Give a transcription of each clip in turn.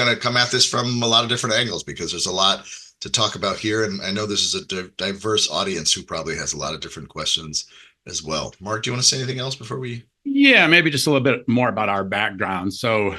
going to come at this from a lot of different angles because there's a lot to talk about here. And I know this is a diverse audience who probably has a lot of different questions as well. Mark, do you want to say anything else before we? Yeah, maybe just a little bit more about our background. So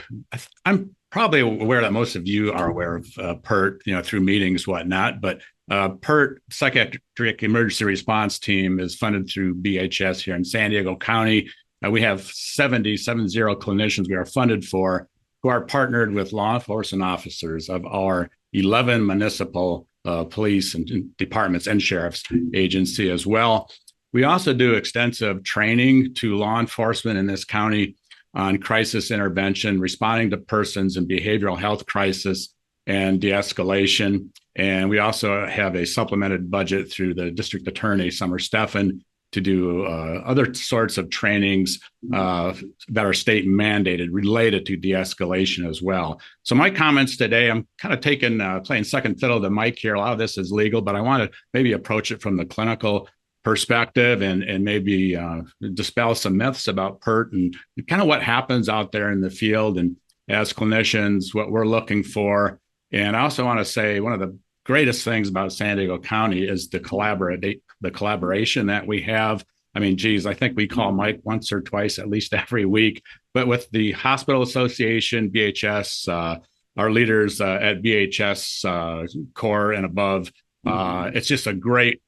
I'm probably aware that most of you are aware of PERT, through meetings, whatnot. But PERT, Psychiatric Emergency Response Team, is funded through BHS here in San Diego County. We have 70 clinicians we are funded for who are partnered with law enforcement officers of our 11 municipal police and departments and sheriff's agency as well. We also do extensive training to law enforcement in this county on crisis intervention, responding to persons in behavioral health crisis and de-escalation. And we also have a supplemented budget through the district attorney, Summer Stephan, to do other sorts of trainings that are state mandated related to de-escalation as well. So my comments today, I'm kind of playing second fiddle to Mike here. A lot of this is legal, but I want to maybe approach it from the clinical perspective and maybe dispel some myths about PERT and kind of what happens out there in the field and as clinicians, what we're looking for. And I also want to say one of the greatest things about San Diego County is the collaboration that we have. I mean, geez, I think we call Mike once or twice, at least every week. But with the Hospital Association, BHS, our leaders at BHS core and above, it's just a great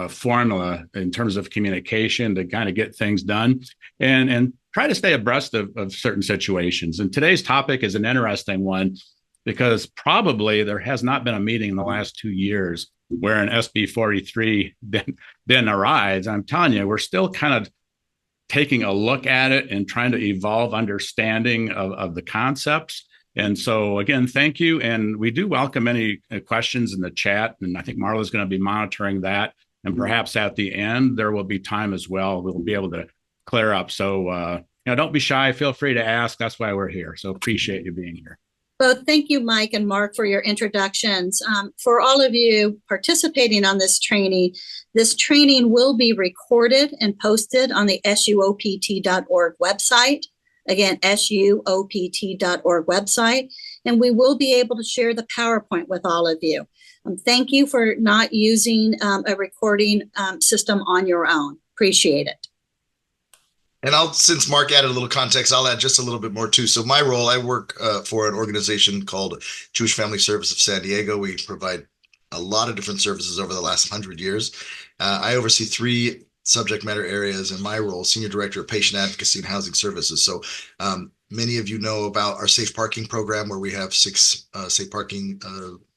formula in terms of communication to kind of get things done and try to stay abreast of certain situations. And today's topic is an interesting one because probably there has not been a meeting in the last 2 years where an SB 43 didn't arise. I'm telling you, we're still kind of taking a look at it and trying to evolve understanding of the concepts. And so, again, thank you. And we do welcome any questions in the chat. And I think Marla's going to be monitoring that. And perhaps at the end, there will be time as well. We'll be able to clear up. So, don't be shy. Feel free to ask. That's why we're here. So appreciate you being here. Well, thank you, Mike and Mark, for your introductions. For all of you participating on this training will be recorded and posted on the SUOPT.org website. Again, SUOPT.org website. And we will be able to share the PowerPoint with all of you. Thank you for not using a recording system on your own. Appreciate it. And since Mark added a little context, I'll add just a little bit more too. So my role, I work for an organization called Jewish Family Service of San Diego. We provide a lot of different services over the last 100 years. I oversee 3 subject matter areas in my role: Senior Director of Patient Advocacy and Housing Services. So many of you know about our safe parking program, where we have 6 safe parking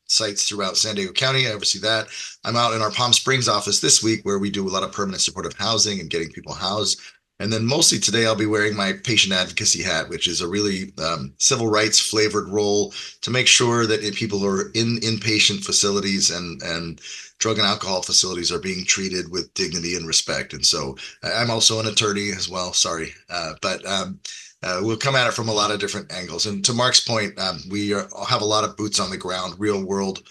sites throughout San Diego County. I oversee that. I'm out in our Palm Springs office this week, where we do a lot of permanent supportive housing and getting people housed. And then mostly today, I'll be wearing my patient advocacy hat, which is a really civil rights flavored role to make sure that people who are in inpatient facilities and drug and alcohol facilities are being treated with dignity and respect. And so I'm also an attorney as well. Sorry. But we'll come at it from a lot of different angles. And to Mark's point, we have a lot of boots on the ground, real world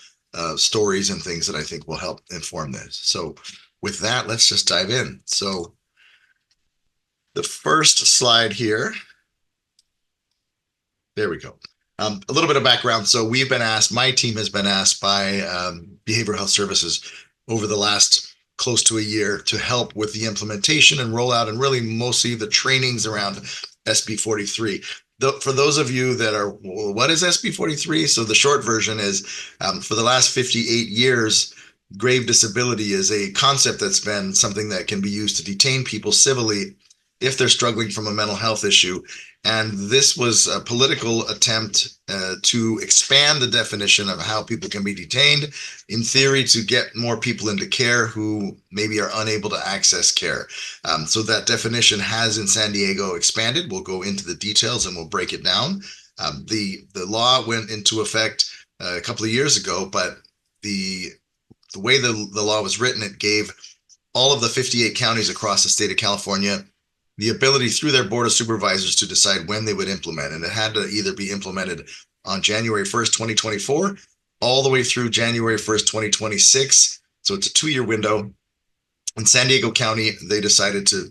stories and things that I think will help inform this. So with that, let's just dive in. So the first slide here. There we go. A little bit of background. So we've been asked, my team has been asked by Behavioral Health Services over the last close to a year to help with the implementation and rollout and really mostly the trainings around SB 43. For those of you that are, well, what is SB 43? So the short version is for the last 58 years, grave disability is a concept that's been something that can be used to detain people civilly if they're struggling from a mental health issue. And this was a political attempt to expand the definition of how people can be detained, in theory, to get more people into care who maybe are unable to access care. So that definition has in San Diego expanded. We'll go into the details and we'll break it down. The law went into effect a couple of years ago, but the way the law was written, it gave all of the 58 counties across the state of California the ability through their board of supervisors to decide when they would implement. And it had to either be implemented on January 1st, 2024, all the way through January 1st, 2026. So it's a 2-year window. In San Diego County, they decided to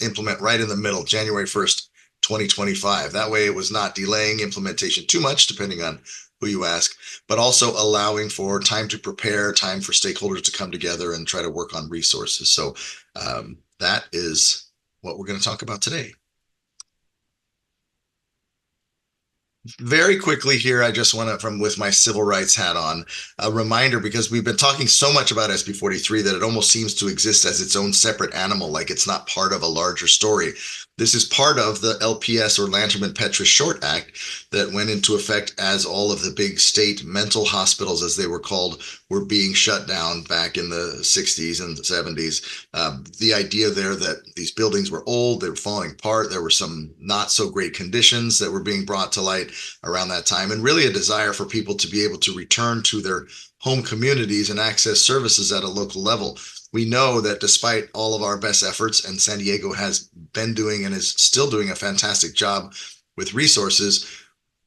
implement right in the middle, January 1st, 2025. That way it was not delaying implementation too much, depending on who you ask, but also allowing for time to prepare, time for stakeholders to come together and try to work on resources. So that is what we're going to talk about today. Very quickly here, I just want to, from with my civil rights hat on, a reminder, because we've been talking so much about SB 43 that it almost seems to exist as its own separate animal, like it's not part of a larger story. This is part of the LPS, or Lanterman-Petrus Short Act, that went into effect as all of the big state mental hospitals, as they were called, were being shut down back in the 60s and the 70s. The idea there that these buildings were old, they were falling apart, there were some not so great conditions that were being brought to light around that time, and really a desire for people to be able to return to their home communities and access services at a local level. We know that despite all of our best efforts, and San Diego has been doing and is still doing a fantastic job with resources,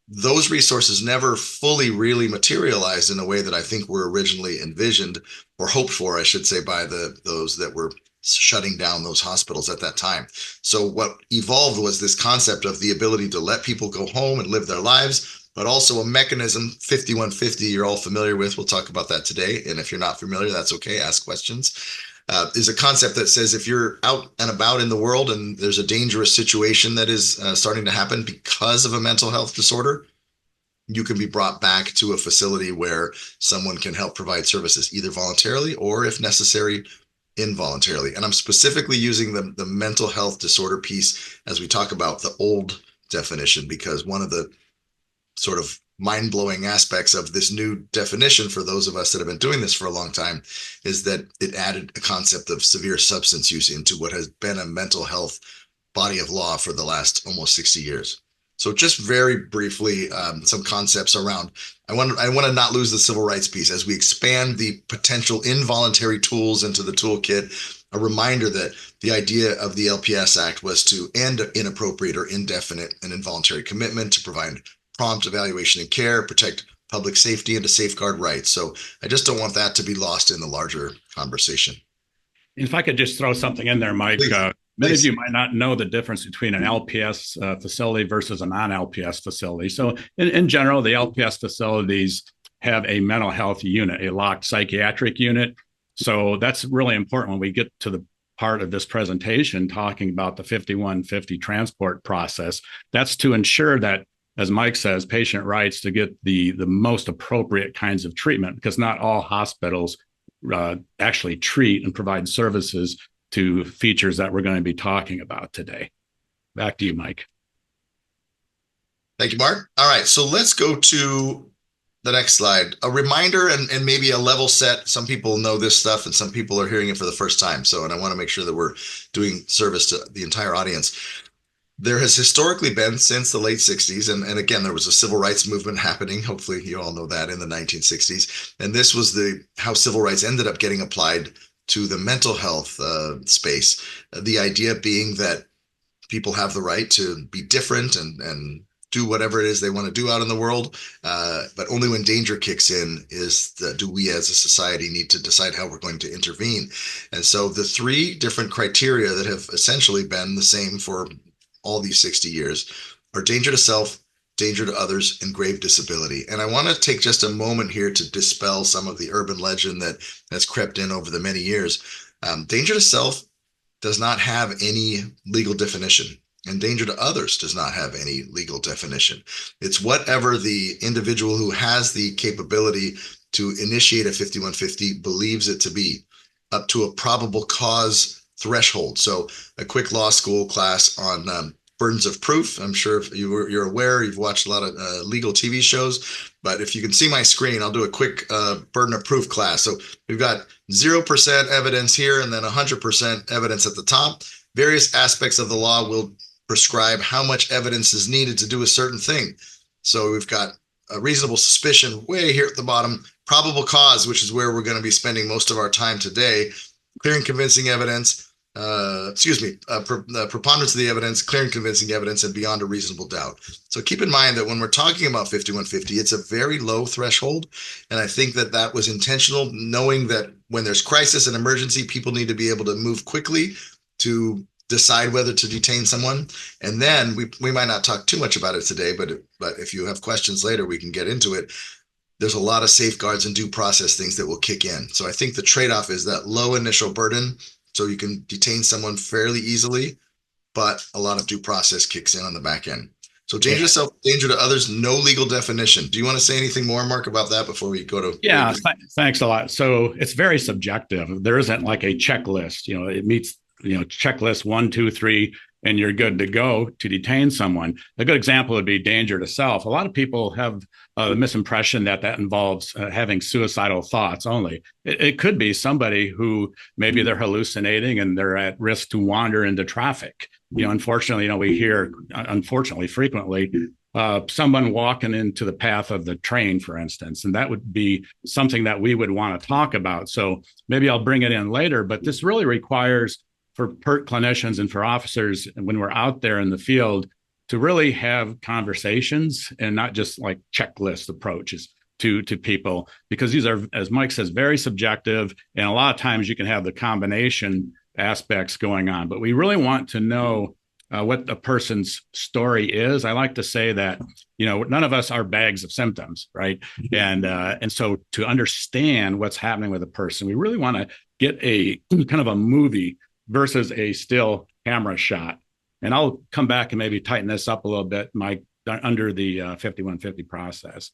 those resources never fully really materialized in a way that I think were originally envisioned, or hoped for, I should say, by those that were shutting down those hospitals at that time. So what evolved was this concept of the ability to let people go home and live their lives, but also a mechanism, 5150, you're all familiar with. We'll talk about that today. And if you're not familiar, that's okay. Ask questions. Is a concept that says if you're out and about in the world and there's a dangerous situation that is starting to happen because of a mental health disorder, you can be brought back to a facility where someone can help provide services, either voluntarily or, if necessary, involuntarily. And I'm specifically using the mental health disorder piece as we talk about the old definition, because one of the sort of mind-blowing aspects of this new definition, for those of us that have been doing this for a long time, is that it added a concept of severe substance use into what has been a mental health body of law for the last almost 60 years. So just very briefly, some concepts around, I want to not lose the civil rights piece as we expand the potential involuntary tools into the toolkit. A reminder that the idea of the LPS Act was to end inappropriate or indefinite and involuntary commitment, to provide prompt evaluation and care, protect public safety, and to safeguard rights. So I just don't want that to be lost in the larger conversation. If I could just throw something in there, Mike. Many of you might not know the difference between an LPS facility versus a non-LPS facility. So in general, the LPS facilities have a mental health unit, a locked psychiatric unit. So that's really important when we get to the part of this presentation talking about the 5150 transport process. That's to ensure that, as Mike says, patient rights to get the most appropriate kinds of treatment, because not all hospitals actually treat and provide services to features that we're going to be talking about today. Back to you, Mike. Thank you, Mark. All right, so let's go to the next slide. A reminder and maybe a level set. Some people know this stuff and some people are hearing it for the first time. And I want to make sure that we're doing service to the entire audience. There has historically been, since the late 60s, and again, there was a civil rights movement happening. Hopefully you all know that, in the 1960s. And this was how civil rights ended up getting applied to the mental health space. The idea being that people have the right to be different and do whatever it is they want to do out in the world. But only when danger kicks in do we as a society need to decide how we're going to intervene. And so the three different criteria that have essentially been the same for all these 60 years are danger to self, danger to others, and grave disability. And I want to take just a moment here to dispel some of the urban legend that has crept in over the many years. Danger to self does not have any legal definition, and danger to others does not have any legal definition. It's whatever the individual who has the capability to initiate a 5150 believes it to be, up to a probable cause threshold. So a quick law school class on burdens of proof. I'm sure if you're aware, you've watched a lot of legal TV shows, but if you can see my screen, I'll do a quick burden of proof class. So we've got 0% evidence here and then 100% evidence at the top. Various aspects of the law will prescribe how much evidence is needed to do a certain thing. So we've got a reasonable suspicion way here at the bottom, probable cause, which is where we're going to be spending most of our time today, clear and convincing evidence, preponderance of the evidence, clear and convincing evidence, and beyond a reasonable doubt. So keep in mind that when we're talking about 5150, it's a very low threshold. And I think that was intentional, knowing that when there's crisis and emergency, people need to be able to move quickly to decide whether to detain someone. And then we might not talk too much about it today, but if you have questions later, we can get into it. There's a lot of safeguards and due process things that will kick in. So I think the trade-off is that low initial burden, so you can detain someone fairly easily, but a lot of due process kicks in on the back end. So danger to self, danger to others, no legal definition. Do you want to say anything more, Mark, about that before we go to? Yeah, thanks a lot. So it's very subjective. There isn't like a checklist. It meets, checklist 1, 2, 3, and you're good to go to detain someone. A good example would be danger to self. A lot of people have the misimpression that involves having suicidal thoughts only. It could be somebody who maybe they're hallucinating and they're at risk to wander into traffic. Unfortunately, we hear, frequently, someone walking into the path of the train, for instance, and that would be something that we would want to talk about. So maybe I'll bring it in later, but this really requires for PERT clinicians and for officers, when we're out there in the field, to really have conversations and not just like checklist approaches to people, because these are, as Mike says, very subjective. And a lot of times you can have the combination aspects going on, but we really want to know what a person's story is. I like to say that, none of us are bags of symptoms, right? And so to understand what's happening with a person, we really want to get a kind of a movie versus a still camera shot. And I'll come back and maybe tighten this up a little bit, Mike, under the 5150 process.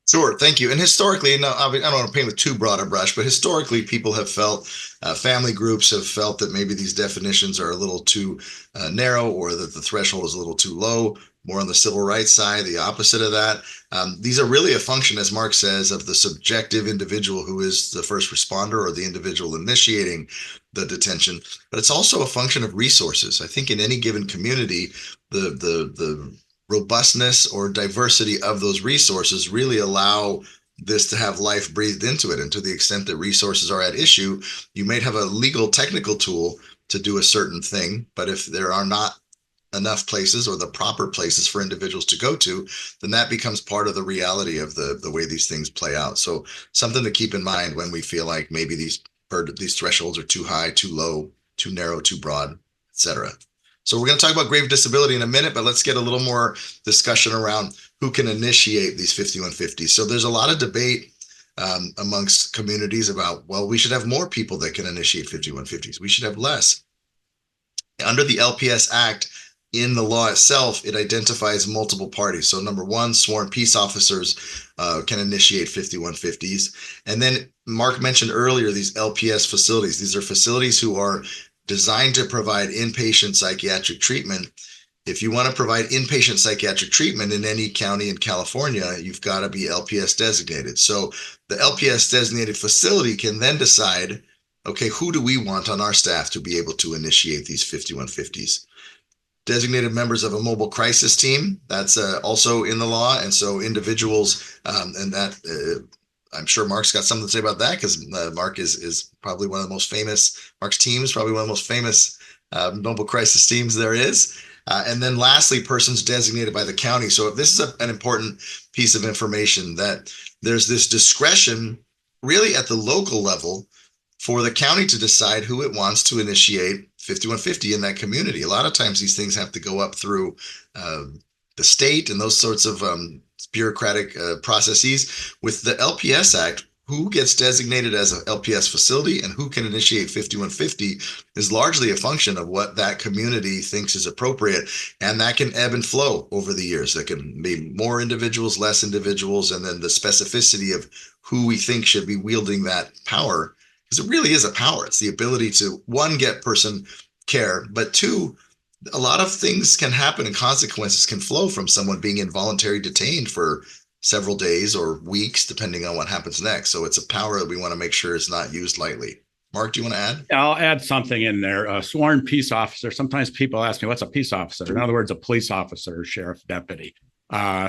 Sure, thank you. And historically, no, I don't want to paint with too broad a brush, but historically, people have felt, family groups have felt that maybe these definitions are a little too narrow, or that the threshold is a little too low. More on the civil rights side, the opposite of that. These are really a function, as Mark says, of the subjective individual who is the first responder or the individual initiating the detention. But it's also a function of resources. I think in any given community, the robustness or diversity of those resources really allow this to have life breathed into it. And to the extent that resources are at issue, you may have a legal technical tool to do a certain thing, but if there are not enough places or the proper places for individuals to go to, then that becomes part of the reality of the way these things play out. So something to keep in mind when we feel like maybe these thresholds are too high, too low, too narrow, too broad, etc. So we're going to talk about grave disability in a minute, but let's get a little more discussion around who can initiate these 5150s. So there's a lot of debate amongst communities about, well, we should have more people that can initiate 5150s. We should have less. Under the LPS Act, in the law itself, it identifies multiple parties. So number one, sworn peace officers can initiate 5150s. And then Mark mentioned earlier these LPS facilities. These are facilities who are designed to provide inpatient psychiatric treatment. If you want to provide inpatient psychiatric treatment in any county in California, you've got to be LPS designated. So the LPS designated facility can then decide, okay, who do we want on our staff to be able to initiate these 5150s? Designated members of a mobile crisis team, that's also in the law. And so individuals, and that I'm sure Mark's got something to say about that, because Mark is probably one of the most famous, Mark's team is probably one of the most famous mobile crisis teams there is. And then lastly, persons designated by the county. So if this is an important piece of information, that there's this discretion really at the local level for the county to decide who it wants to initiate 5150 in that community. A lot of times these things have to go up through the state and those sorts of bureaucratic processes. With the LPS Act, who gets designated as an LPS facility and who can initiate 5150 is largely a function of what that community thinks is appropriate. And that can ebb and flow over the years. There can be more individuals, less individuals, and then the specificity of who we think should be wielding that power. Because it really is a power. It's the ability to, one, get person care, but two, a lot of things can happen and consequences can flow from someone being involuntarily detained for several days or weeks, depending on what happens next. So it's a power that we want to make sure is not used lightly. Mark, do you want to add? I'll add something in there. Sworn peace officer. Sometimes people ask me, what's a peace officer? In other words, a police officer, sheriff, deputy.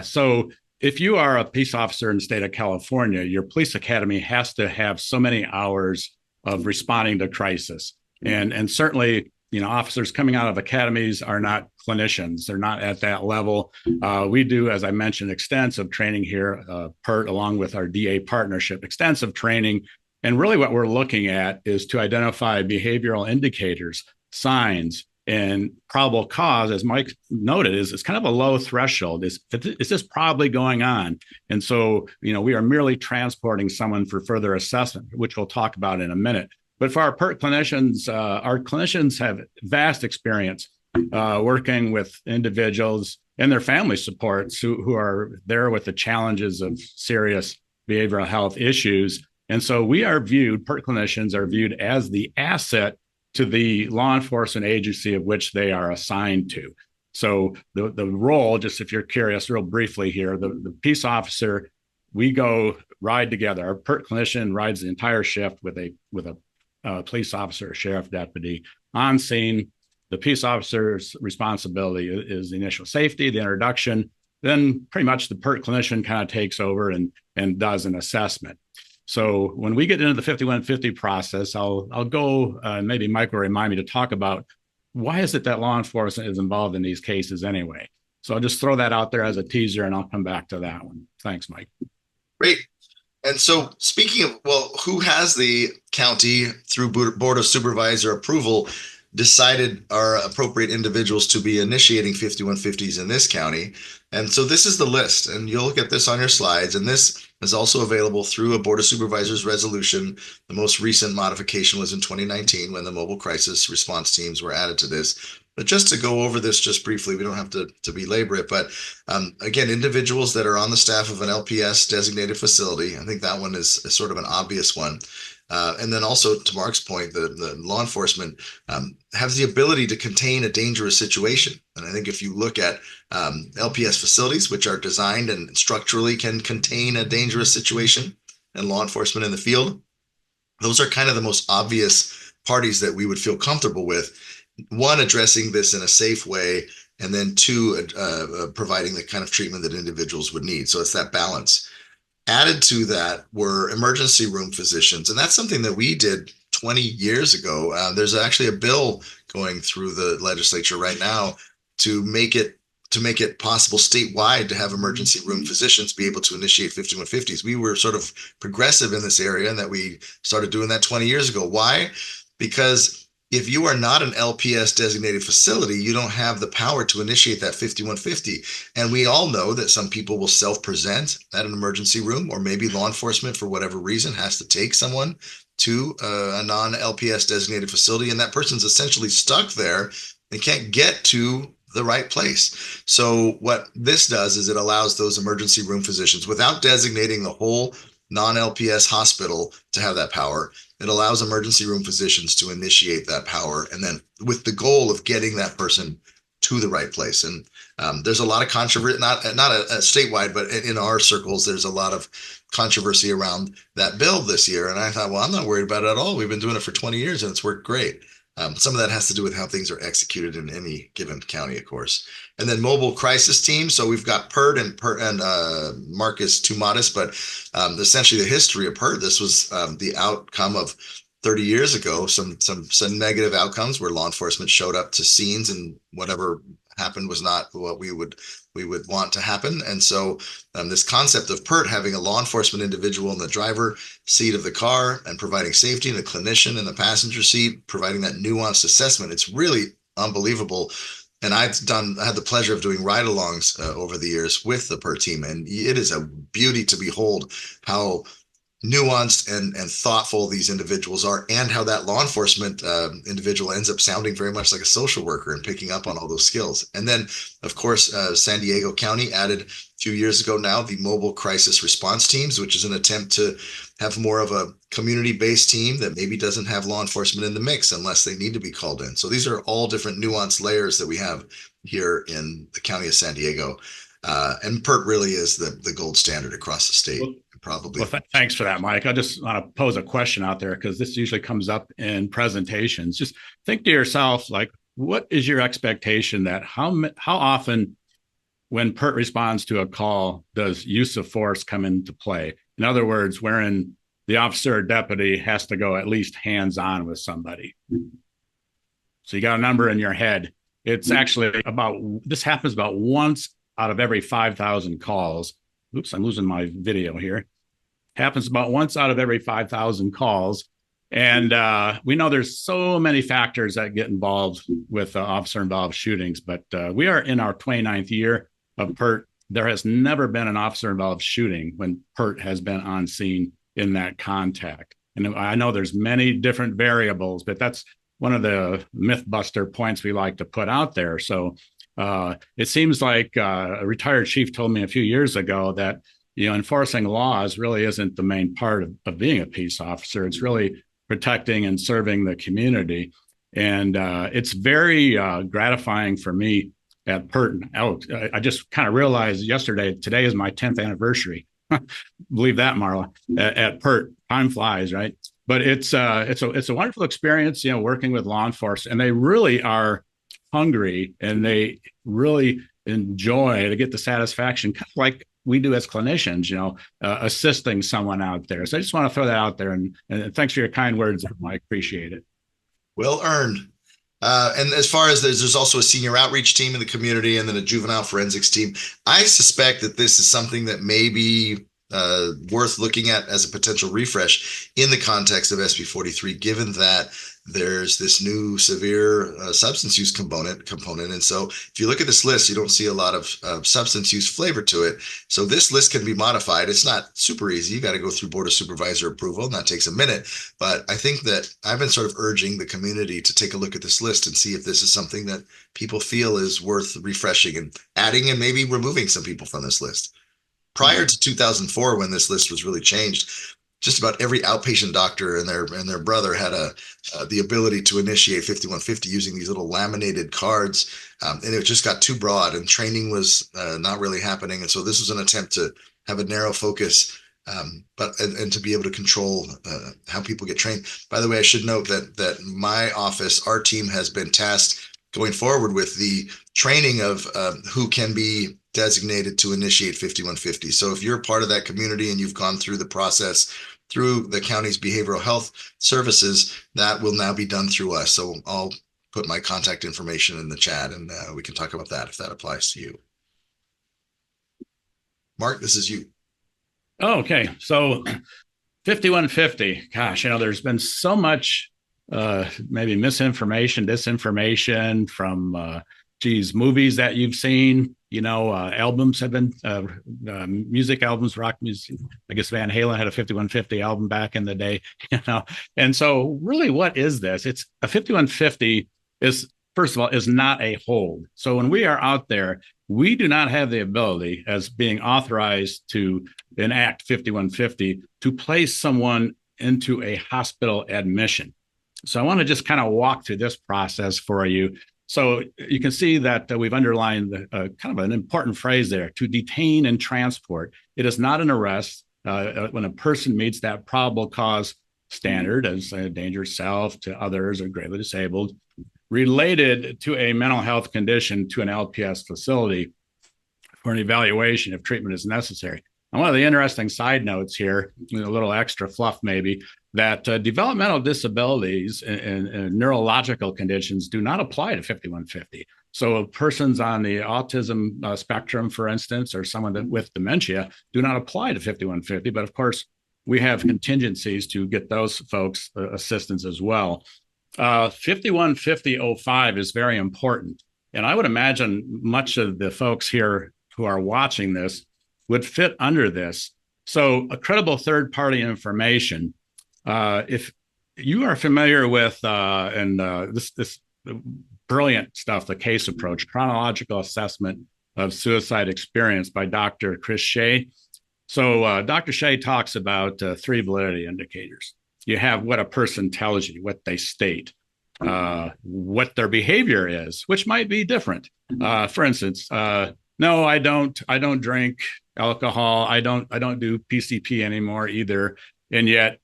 So if you are a peace officer in the state of California, your police academy has to have so many hours of responding to crisis. And certainly, officers coming out of academies are not clinicians. They're not at that level. We do, as I mentioned, extensive training here, PERT, along with our DA partnership, extensive training. And really what we're looking at is to identify behavioral indicators signs. And probable cause, as Mike noted, is kind of a low threshold. Is this probably going on? And so, we are merely transporting someone for further assessment, which we'll talk about in a minute. But for our PERT clinicians, our clinicians have vast experience working with individuals and their family supports who are there with the challenges of serious behavioral health issues. And so PERT clinicians are viewed as the asset to the law enforcement agency of which they are assigned to. So the role, just if you're curious, real briefly here, the peace officer, we go ride together. Our PERT clinician rides the entire shift with a police officer or sheriff deputy on scene. The peace officer's responsibility is the initial safety, the introduction. Then pretty much the PERT clinician kind of takes over and does an assessment. So when we get into the 5150 process, I'll go, maybe Mike will remind me to talk about why is it that law enforcement is involved in these cases anyway? So I'll just throw that out there as a teaser and I'll come back to that one. Thanks, Mike. Great. And so speaking of, who has the county through Board of Supervisor approval decided are appropriate individuals to be initiating 5150s in this county? And so this is the list, and you'll look at this on your slides. And this is also available through a Board of Supervisors resolution. The most recent modification was in 2019 when the mobile crisis response teams were added to this. But just to go over this just briefly, we don't have to belabor it. But again, individuals that are on the staff of an LPS designated facility, I think that one is sort of an obvious one. And then also, to Mark's point, the law enforcement has the ability to contain a dangerous situation. And I think if you look at LPS facilities, which are designed and structurally can contain a dangerous situation, and law enforcement in the field, those are kind of the most obvious parties that we would feel comfortable with. One, addressing this in a safe way, and then two, providing the kind of treatment that individuals would need. So it's that balance. Added to that were emergency room physicians, and that's something that we did 20 years ago. There's actually a bill going through the legislature right now to make it possible statewide to have emergency room physicians be able to initiate 5150s. We were sort of progressive in this area, and that we started doing that 20 years ago. Why? Because if you are not an LPS designated facility, you don't have the power to initiate that 5150. And we all know that some people will self-present at an emergency room, or maybe law enforcement, for whatever reason, has to take someone to a non-LPS designated facility, and that person's essentially stuck there and can't get to the right place. So what this does is it allows those emergency room physicians, without designating the whole non-LPS hospital to have that power, it allows emergency room physicians to initiate that power, and then with the goal of getting that person to the right place. And there's a lot of controversy, not a statewide, but in our circles, there's a lot of controversy around that bill this year. And I thought, well, I'm not worried about it at all. We've been doing it for 20 years and it's worked great. Some of that has to do with how things are executed in any given county, of course. And then mobile crisis teams. So we've got PERT and Mark is too modest, but essentially the history of PERT, this was the outcome of 30 years ago, some negative outcomes where law enforcement showed up to scenes and whatever happened was not what we would want to happen. And so this concept of PERT, having a law enforcement individual in the driver seat of the car and providing safety, and a clinician in the passenger seat, providing that nuanced assessment, it's really unbelievable. And I had the pleasure of doing ride-alongs over the years with the PERT team, and it is a beauty to behold how nuanced and thoughtful these individuals are, and how that law enforcement individual ends up sounding very much like a social worker and picking up on all those skills. And then, of course, San Diego County added a few years ago now the mobile crisis response teams, which is an attempt to have more of a community-based team that maybe doesn't have law enforcement in the mix unless they need to be called in. So these are all different nuanced layers that we have here in the county of San Diego. And PERT really is the gold standard across the state. Probably. Well, thanks for that, Mike. I just want to pose a question out there, because this usually comes up in presentations. Just think to yourself, like, what is your expectation that how often when PERT responds to a call does use of force come into play? In other words, wherein the officer or deputy has to go at least hands-on with somebody. So you got a number in your head. It's actually this happens about once out of every 5,000 calls. Oops, I'm losing my video here. Happens about once out of every 5,000 calls. And we know there's so many factors that get involved with officer-involved shootings, but we are in our 29th year of PERT. There has never been an officer-involved shooting when PERT has been on scene in that contact. And I know there's many different variables, but that's one of the myth-buster points we like to put out there. So it seems like a retired chief told me a few years ago that, enforcing laws really isn't the main part of being a peace officer. It's really protecting and serving the community. And it's very gratifying for me at PERT. I just kind of realized today is my 10th anniversary. Believe that, Marla, at PERT. Time flies, right? But it's a wonderful experience, working with law enforcement, and they really are hungry and they really enjoy to get the satisfaction, kind of like we do as clinicians, assisting someone out there. So I just want to throw that out there, and thanks for your kind words, I appreciate it. Well earned. And as far as there's also a senior outreach team in the community and then a juvenile forensics team. I suspect that this is something that may be worth looking at as a potential refresh in the context of SB 43, given that there's this new severe substance use component. And so if you look at this list, you don't see a lot of substance use flavor to it. So this list can be modified. It's not super easy. You got to go through Board of Supervisor approval, and that takes a minute. But I think that I've been sort of urging the community to take a look at this list and see if this is something that people feel is worth refreshing and adding and maybe removing some people from this list. Prior to 2004, when this list was really changed, just about every outpatient doctor and their brother had the ability to initiate 5150 using these little laminated cards, and it just got too broad, and training was not really happening. And so this was an attempt to have a narrow focus, but to be able to control how people get trained. By the way, I should note that my office, our team, has been tasked going forward with the training of who can be designated to initiate 5150. So if you're part of that community and you've gone through the process through the county's behavioral health services, that will now be done through us. So I'll put my contact information in the chat, and we can talk about that if that applies to you. Mark, this is you. Oh, okay. So 5150, gosh, there's been so much maybe misinformation, disinformation from movies that you've seen, albums have been music albums, rock music. I guess Van Halen had a 5150 album back in the day, And so really, what is this? It's a 5150 first of all, is not a hold. So when we are out there, we do not have the ability, as being authorized to enact 5150, to place someone into a hospital admission. So I want to just kind of walk through this process for you. So you can see that we've underlined kind of an important phrase there: to detain and transport. It is not an arrest. When a person meets that probable cause standard, as a danger to self, to others, or gravely disabled, related to a mental health condition, to an LPS facility for an evaluation if treatment is necessary. And one of the interesting side notes here, a little extra fluff maybe, that developmental disabilities and neurological conditions do not apply to 5150. So persons on the autism spectrum, for instance, or someone with dementia do not apply to 5150. But of course, we have contingencies to get those folks assistance as well. 5150-05 is very important. And I would imagine much of the folks here who are watching this would fit under this. So a credible third-party information. If you are familiar with this brilliant stuff, the case approach, chronological assessment of suicide experience by Dr. Chris Shea. So Dr. Shea talks about three validity indicators. You have what a person tells you, what they state, what their behavior is, which might be different. For instance, no, I don't drink alcohol. I don't do PCP anymore either. And yet,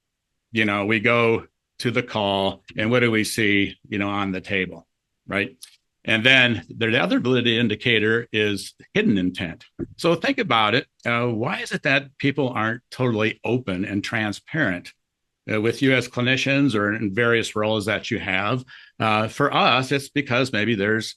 we go to the call, and what do we see, on the table, right? And then the other validity indicator is hidden intent. So think about it. Why is it that people aren't totally open and transparent with you as clinicians or in various roles that you have? For us, it's because maybe there's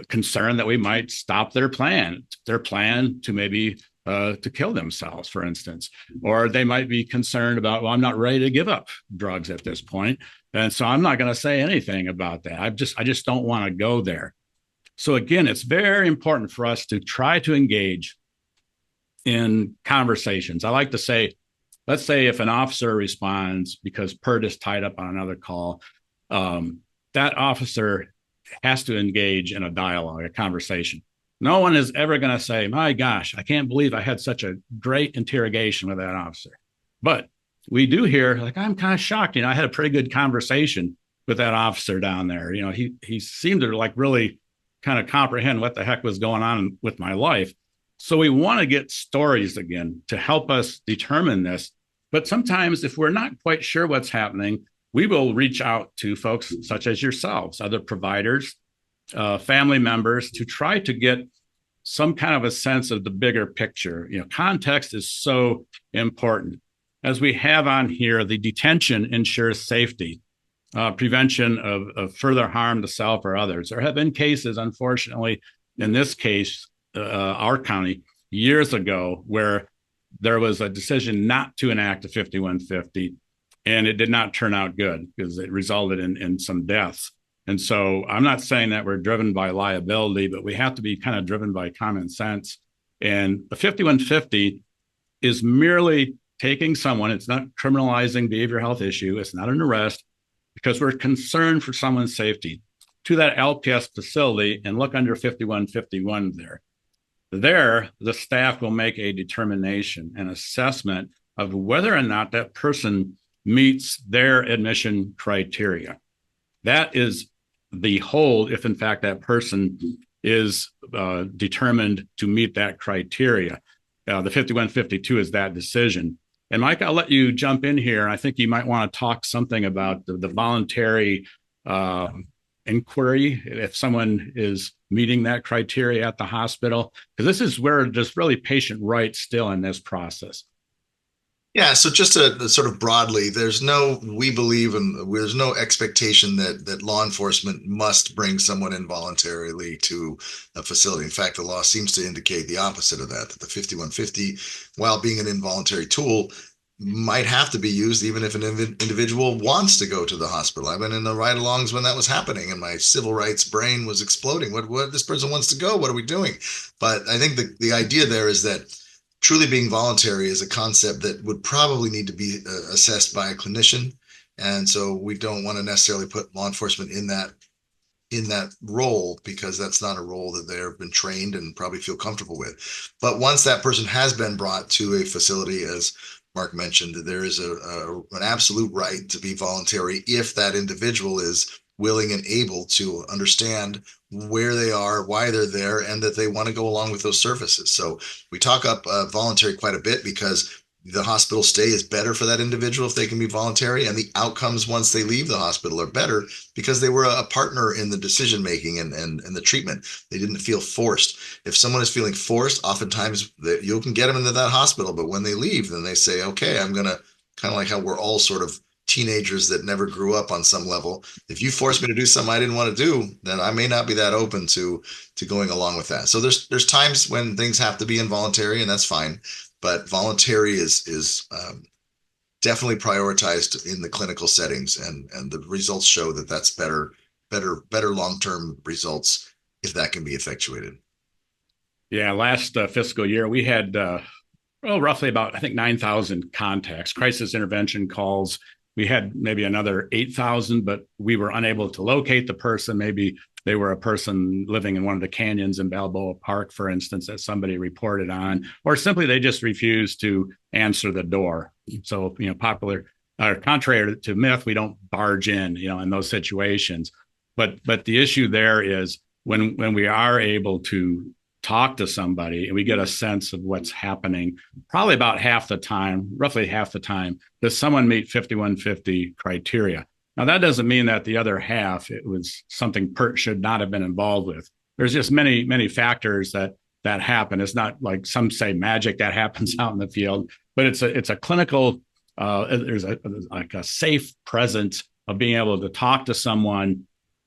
concern that we might stop their plan to maybe to kill themselves, for instance, or they might be concerned about, well, I'm not ready to give up drugs at this point, and so I'm not going to say anything about that. I just don't want to go there. So again, it's very important for us to try to engage in conversations. I like to say, let's say if an officer responds because PERT is tied up on another call, that officer has to engage in a dialogue, a conversation. No one is ever going to say, my gosh, I can't believe I had such a great interrogation with that officer. But we do hear, like, I'm kind of shocked. I had a pretty good conversation with that officer down there. He seemed to like really kind of comprehend what the heck was going on with my life. So we want to get stories again to help us determine this. But sometimes if we're not quite sure what's happening, we will reach out to folks such as yourselves, other providers, family members, to try to get some kind of a sense of the bigger picture. Context is so important. As we have on here, the detention ensures safety, prevention of further harm to self or others. There have been cases, unfortunately, in this case, our county, years ago, where there was a decision not to enact a 5150, and it did not turn out good because it resulted in some deaths. And so I'm not saying that we're driven by liability, but we have to be kind of driven by common sense. And the 5150 is merely taking someone, it's not criminalizing behavioral health issue, it's not an arrest, because we're concerned for someone's safety, to that LPS facility and look under 5151 there. There, the staff will make a determination, an assessment of whether or not that person meets their admission criteria. That is the hold if, in fact, that person is determined to meet that criteria. The 5152 is that decision. And Mike, I'll let you jump in here. I think you might want to talk something about the voluntary inquiry if someone is meeting that criteria at the hospital, because this is where there's really patient rights still in this process. Yeah, so just to sort of broadly, we believe, and there's no expectation that law enforcement must bring someone involuntarily to a facility. In fact, the law seems to indicate the opposite of that the 5150, while being an involuntary tool, might have to be used even if an individual wants to go to the hospital. I've been in the ride-alongs when that was happening, and my civil rights brain was exploding. What this person wants to go? What are we doing? But I think the idea there is that truly being voluntary is a concept that would probably need to be assessed by a clinician. And so we don't want to necessarily put law enforcement in that role, because that's not a role that they've been trained and probably feel comfortable with. But once that person has been brought to a facility, as Mark mentioned, there is an absolute right to be voluntary if that individual is willing and able to understand where they are, why they're there, and that they want to go along with those services. So we talk up voluntary quite a bit, because the hospital stay is better for that individual if they can be voluntary, and the outcomes once they leave the hospital are better because they were a partner in the decision making and the treatment. They didn't feel forced. If someone is feeling forced, oftentimes you can get them into that hospital, but when they leave, then they say, okay, I'm gonna, kind of like how we're all sort of teenagers that never grew up on some level. If you force me to do something I didn't want to do, then I may not be that open to going along with that. So there's times when things have to be involuntary, and that's fine. But voluntary is definitely prioritized in the clinical settings, and the results show that that's better long-term results if that can be effectuated. Yeah, last fiscal year we had roughly about, I think, 9,000 contacts, crisis intervention calls. We had maybe another 8,000, but we were unable to locate the person. Maybe they were a person living in one of the canyons in Balboa Park, for instance, that somebody reported on, or simply they just refused to answer the door. So, contrary to myth, we don't barge in, in those situations. But the issue there is when we are able to talk to somebody and we get a sense of what's happening, probably about roughly half the time, does someone meet 5150 criteria. Now, that doesn't mean that the other half, it was something PERT should not have been involved with. There's just many, many factors that happen. It's not like some say magic that happens out in the field, but it's a clinical, there's a safe presence of being able to talk to someone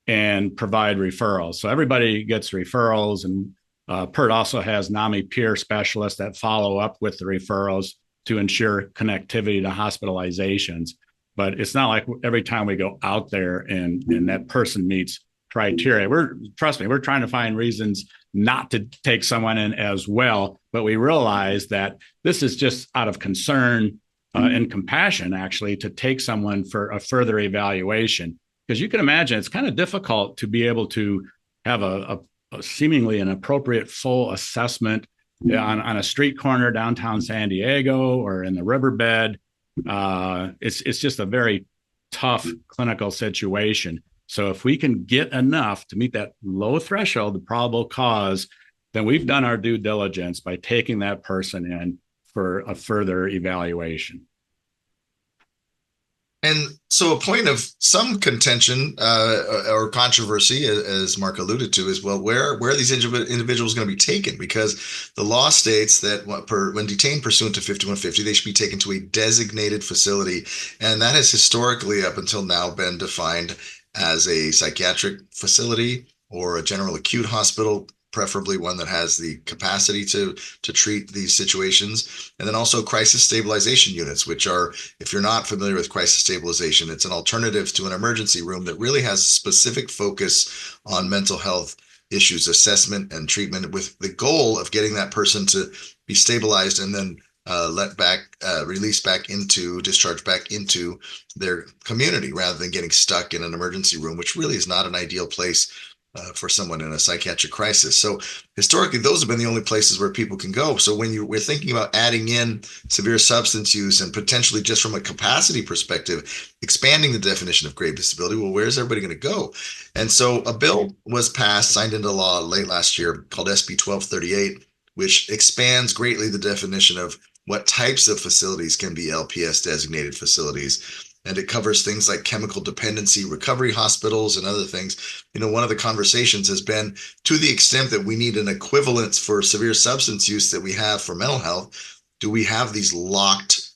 and provide referrals. So everybody gets referrals, and PERT also has NAMI peer specialists that follow up with the referrals to ensure connectivity to hospitalizations. But it's not like every time we go out there and that person meets criteria. Trust me, we're trying to find reasons not to take someone in as well. But we realize that this is just out of concern and compassion, actually, to take someone for a further evaluation. Because you can imagine it's kind of difficult to be able to have a seemingly an appropriate full assessment on a street corner downtown San Diego or in the riverbed. It's just a very tough clinical situation. So if we can get enough to meet that low threshold, the probable cause, then we've done our due diligence by taking that person in for a further evaluation. And so a point of some contention or controversy, as Mark alluded to, is, well, where are these individuals going to be taken? Because the law states that when detained pursuant to 5150, they should be taken to a designated facility. And that has historically, up until now, been defined as a psychiatric facility or a general acute hospital, preferably one that has the capacity to treat these situations. And then also crisis stabilization units, which are, if you're not familiar with crisis stabilization, it's an alternative to an emergency room that really has a specific focus on mental health issues, assessment and treatment, with the goal of getting that person to be stabilized and then discharged back into their community, rather than getting stuck in an emergency room, which really is not an ideal place for someone in a psychiatric crisis. So historically, those have been the only places where people can go. So when we're thinking about adding in severe substance use and potentially, just from a capacity perspective, expanding the definition of grave disability, well, where's everybody going to go? And so a bill was passed, signed into law late last year, called SB 1238, which expands greatly the definition of what types of facilities can be LPS designated facilities. And it covers things like chemical dependency recovery hospitals and other things. One of the conversations has been, to the extent that we need an equivalence for severe substance use that we have for mental health, do we have these locked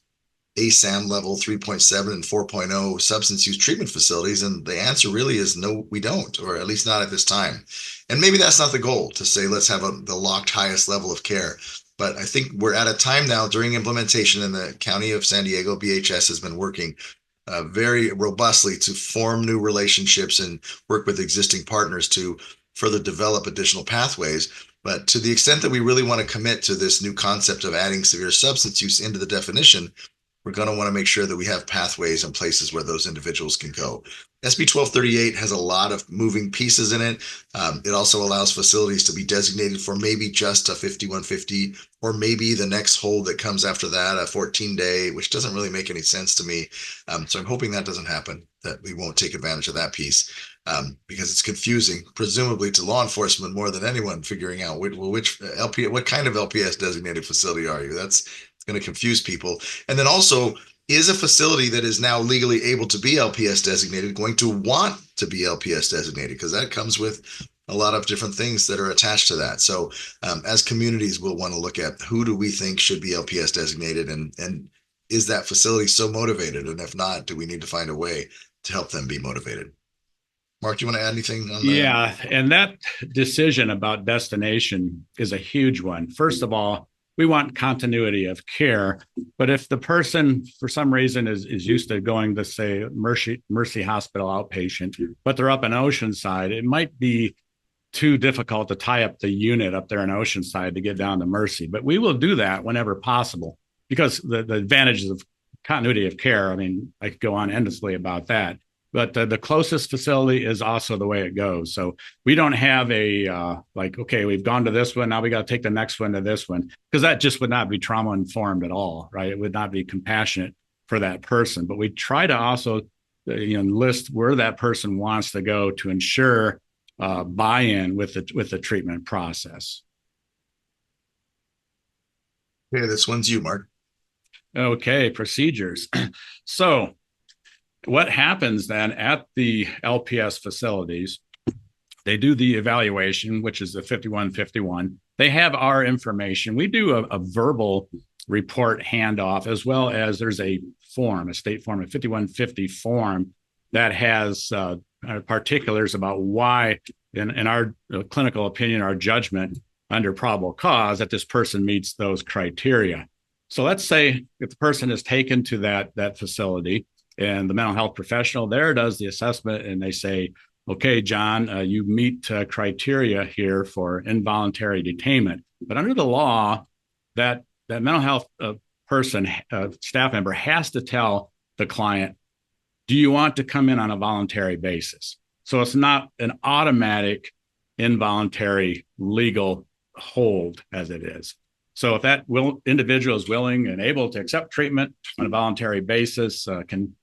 ASAM level 3.7 and 4.0 substance use treatment facilities? And the answer really is no, we don't, or at least not at this time. And maybe that's not the goal, to say let's have the locked highest level of care. But I think we're at a time now during implementation, in the County of San Diego, BHS has been working very robustly to form new relationships and work with existing partners to further develop additional pathways. But to the extent that we really want to commit to this new concept of adding severe substance use into the definition, we're going to want to make sure that we have pathways and places where those individuals can go. SB 1238 has a lot of moving pieces in it. It also allows facilities to be designated for maybe just a 5150, or maybe the next hold that comes after that, a 14-day, which doesn't really make any sense to me. So I'm hoping that doesn't happen, that we won't take advantage of that piece, because it's confusing, presumably to law enforcement more than anyone, figuring out what kind of LPS designated facility are you? It's going to confuse people. And then also, is a facility that is now legally able to be LPS designated going to want to be LPS designated? Because that comes with a lot of different things that are attached to that. So as communities, we'll want to look at, who do we think should be LPS designated, and is that facility so motivated? And if not, do we need to find a way to help them be motivated? Mark, do you want to add anything on that? Yeah, and that decision about destination is a huge one. First of all, we want continuity of care, but if the person for some reason is used to going to, say, Mercy Hospital outpatient, but they're up in Oceanside, it might be too difficult to tie up the unit up there in Oceanside to get down to Mercy. But we will do that whenever possible, because the advantages of continuity of care, I mean, I could go on endlessly about that. But the closest facility is also the way it goes. So we don't have okay, we've gone to this one, now we got to take the next one to this one, because that just would not be trauma informed at all, right? It would not be compassionate for that person. But we try to also list where that person wants to go to ensure buy-in with the treatment process. Okay, this one's you, Mark. Okay, procedures. So what happens then at the LPS facilities, they do the evaluation, which is the 5151. They have our information. We do a verbal report handoff, as well as there's a form, a state form, a 5150 form that has particulars about why, in our clinical opinion, our judgment, under probable cause that this person meets those criteria. So let's say if the person is taken to that facility and the mental health professional there does the assessment and they say, okay, John, you meet criteria here for involuntary detainment. But under the law, that mental health person, staff member has to tell the client, do you want to come in on a voluntary basis? So it's not an automatic involuntary legal hold as it is. So if that individual is willing and able to accept treatment on a voluntary basis, can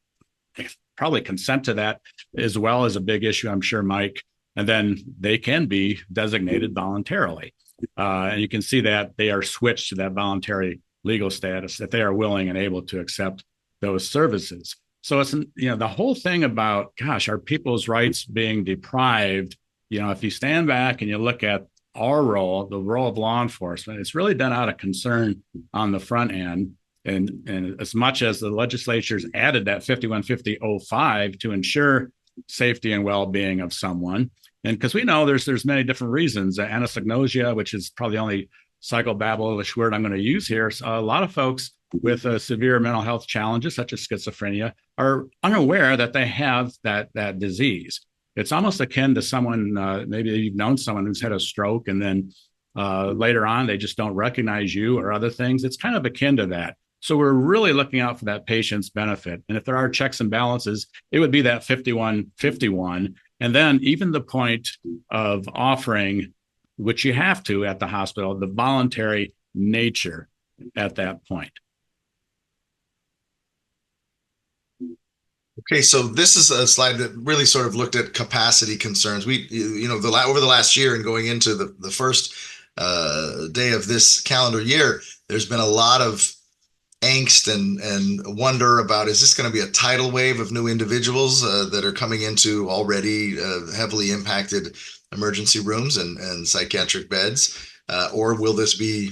probably consent to that as well as a big issue, I'm sure, Mike, and then they can be designated voluntarily. And you can see that they are switched to that voluntary legal status, that they are willing and able to accept those services. So it's, the whole thing about, gosh, are people's rights being deprived? If you stand back and you look at our role, the role of law enforcement, it's really done out of concern on the front end. And as much as the legislature's added that 5150.05 to ensure safety and well-being of someone, and because we know there's many different reasons, anosognosia, which is probably the only psychobabblish word I'm going to use here. So a lot of folks with severe mental health challenges, such as schizophrenia, are unaware that they have that disease. It's almost akin to someone, maybe you've known someone who's had a stroke and then later on, they just don't recognize you or other things. It's kind of akin to that. So we're really looking out for that patient's benefit. And if there are checks and balances, it would be that 5151. And then even the point of offering, which you have to at the hospital, the voluntary nature at that point. Okay, so this is a slide that really sort of looked at capacity concerns. We, over the last year and going into the first day of this calendar year, there's been a lot of angst and wonder about, is this going to be a tidal wave of new individuals that are coming into already heavily impacted emergency rooms and psychiatric beds, or will this be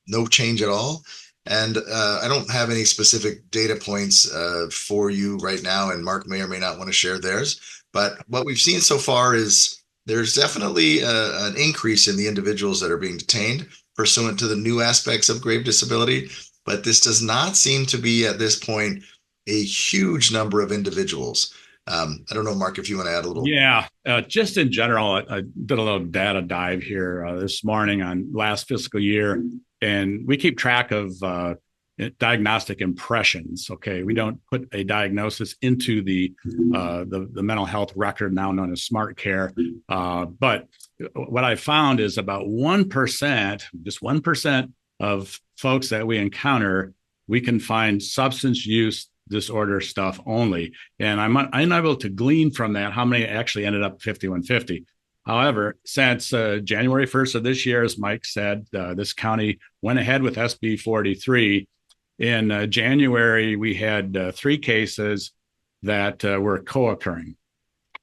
no change at all? And I don't have any specific data points for you right now, and Mark may or may not want to share theirs. But what we've seen so far is there's definitely an increase in the individuals that are being detained pursuant to the new aspects of grave disability. But this does not seem to be at this point a huge number of individuals. I don't know, Mark, if you want to add a little. Yeah, just in general, I did a little data dive here this morning on last fiscal year, and we keep track of diagnostic impressions. Okay, we don't put a diagnosis into the mental health record, now known as Smart Care. But what I found is about 1%, just 1% of folks that we encounter, we can find substance use disorder stuff only. And I'm unable to glean from that how many actually ended up 5150. However, since January 1st of this year, as Mike said, this county went ahead with SB 43. In January, we had 3 cases that were co-occurring.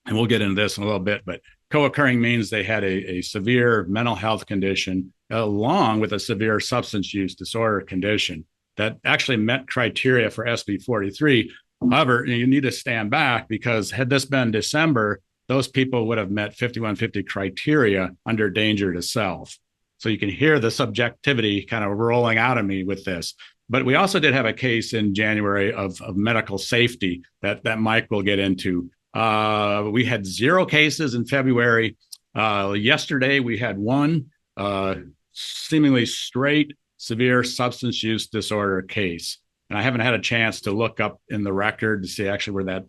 And we'll get into this in a little bit, but co-occurring means they had a severe mental health condition along with a severe substance use disorder condition that actually met criteria for SB 43. However, you need to stand back because had this been December, those people would have met 5150 criteria under danger to self. So you can hear the subjectivity kind of rolling out of me with this. But we also did have a case in January of medical safety that Mike will get into. We had 0 cases in February. Yesterday, we had 1 seemingly straight severe substance use disorder case. And I haven't had a chance to look up in the record to see actually where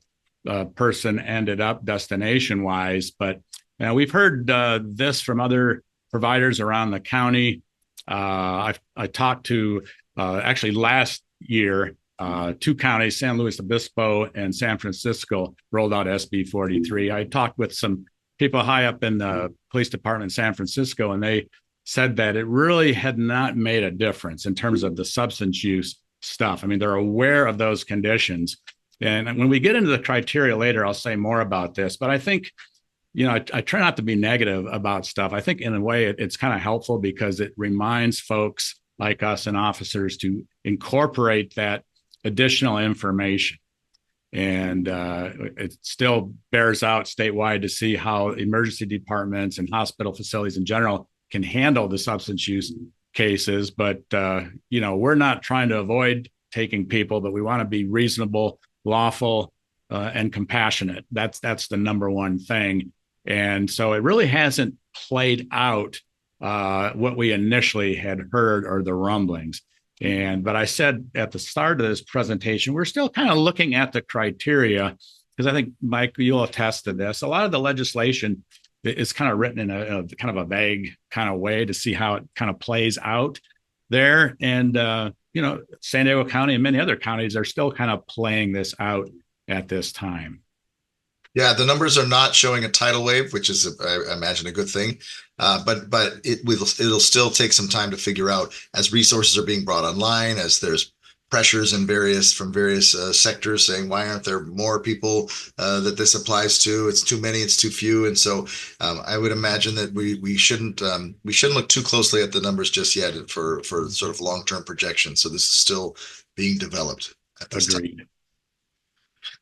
that person ended up destination-wise. But we've heard this from other providers around the county. I talked to, actually last year, 2 counties, San Luis Obispo and San Francisco, rolled out SB 43. I talked with some people high up in the police department in San Francisco, and they said that it really had not made a difference in terms of the substance use stuff. I mean, they're aware of those conditions. And when we get into the criteria later, I'll say more about this. But I think, I try not to be negative about stuff. I think in a way it's kind of helpful because it reminds folks like us and officers to incorporate that additional information. And it still bears out statewide to see how emergency departments and hospital facilities in general can handle the substance use cases. But, we're not trying to avoid taking people, but we want to be reasonable, lawful, and compassionate. That's the number one thing. And so it really hasn't played out what we initially had heard or the rumblings. But I said at the start of this presentation, we're still kind of looking at the criteria, because I think, Mike, you'll attest to this. A lot of the legislation is kind of written in a kind of a vague kind of way to see how it kind of plays out there. And, San Diego County and many other counties are still kind of playing this out at this time. Yeah, the numbers are not showing a tidal wave, which is, I imagine, a good thing. But it'll still take some time to figure out as resources are being brought online, as there's pressures from various sectors saying, why aren't there more people that this applies to? It's too many, it's too few. And so I would imagine that we shouldn't look too closely at the numbers just yet for sort of long-term projections. So this is still being developed at this time.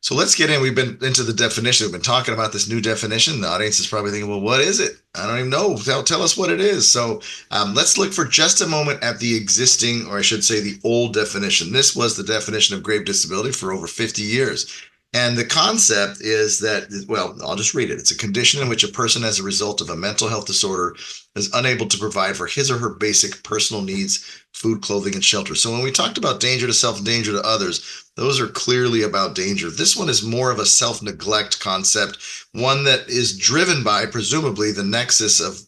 So let's get in. We've been into the definition. We've been talking about this new definition. The audience is probably thinking, well, what is it? I don't even know. Tell us what it is. So let's look for just a moment at the existing, or I should say the old definition. This was the definition of grave disability for over 50 years. And the concept is that, well, I'll just read it. It's a condition in which a person, as a result of a mental health disorder, is unable to provide for his or her basic personal needs, food, clothing, and shelter. So when we talked about danger to self and danger to others, those are clearly about danger. This one is more of a self-neglect concept, one that is driven by, presumably, the nexus of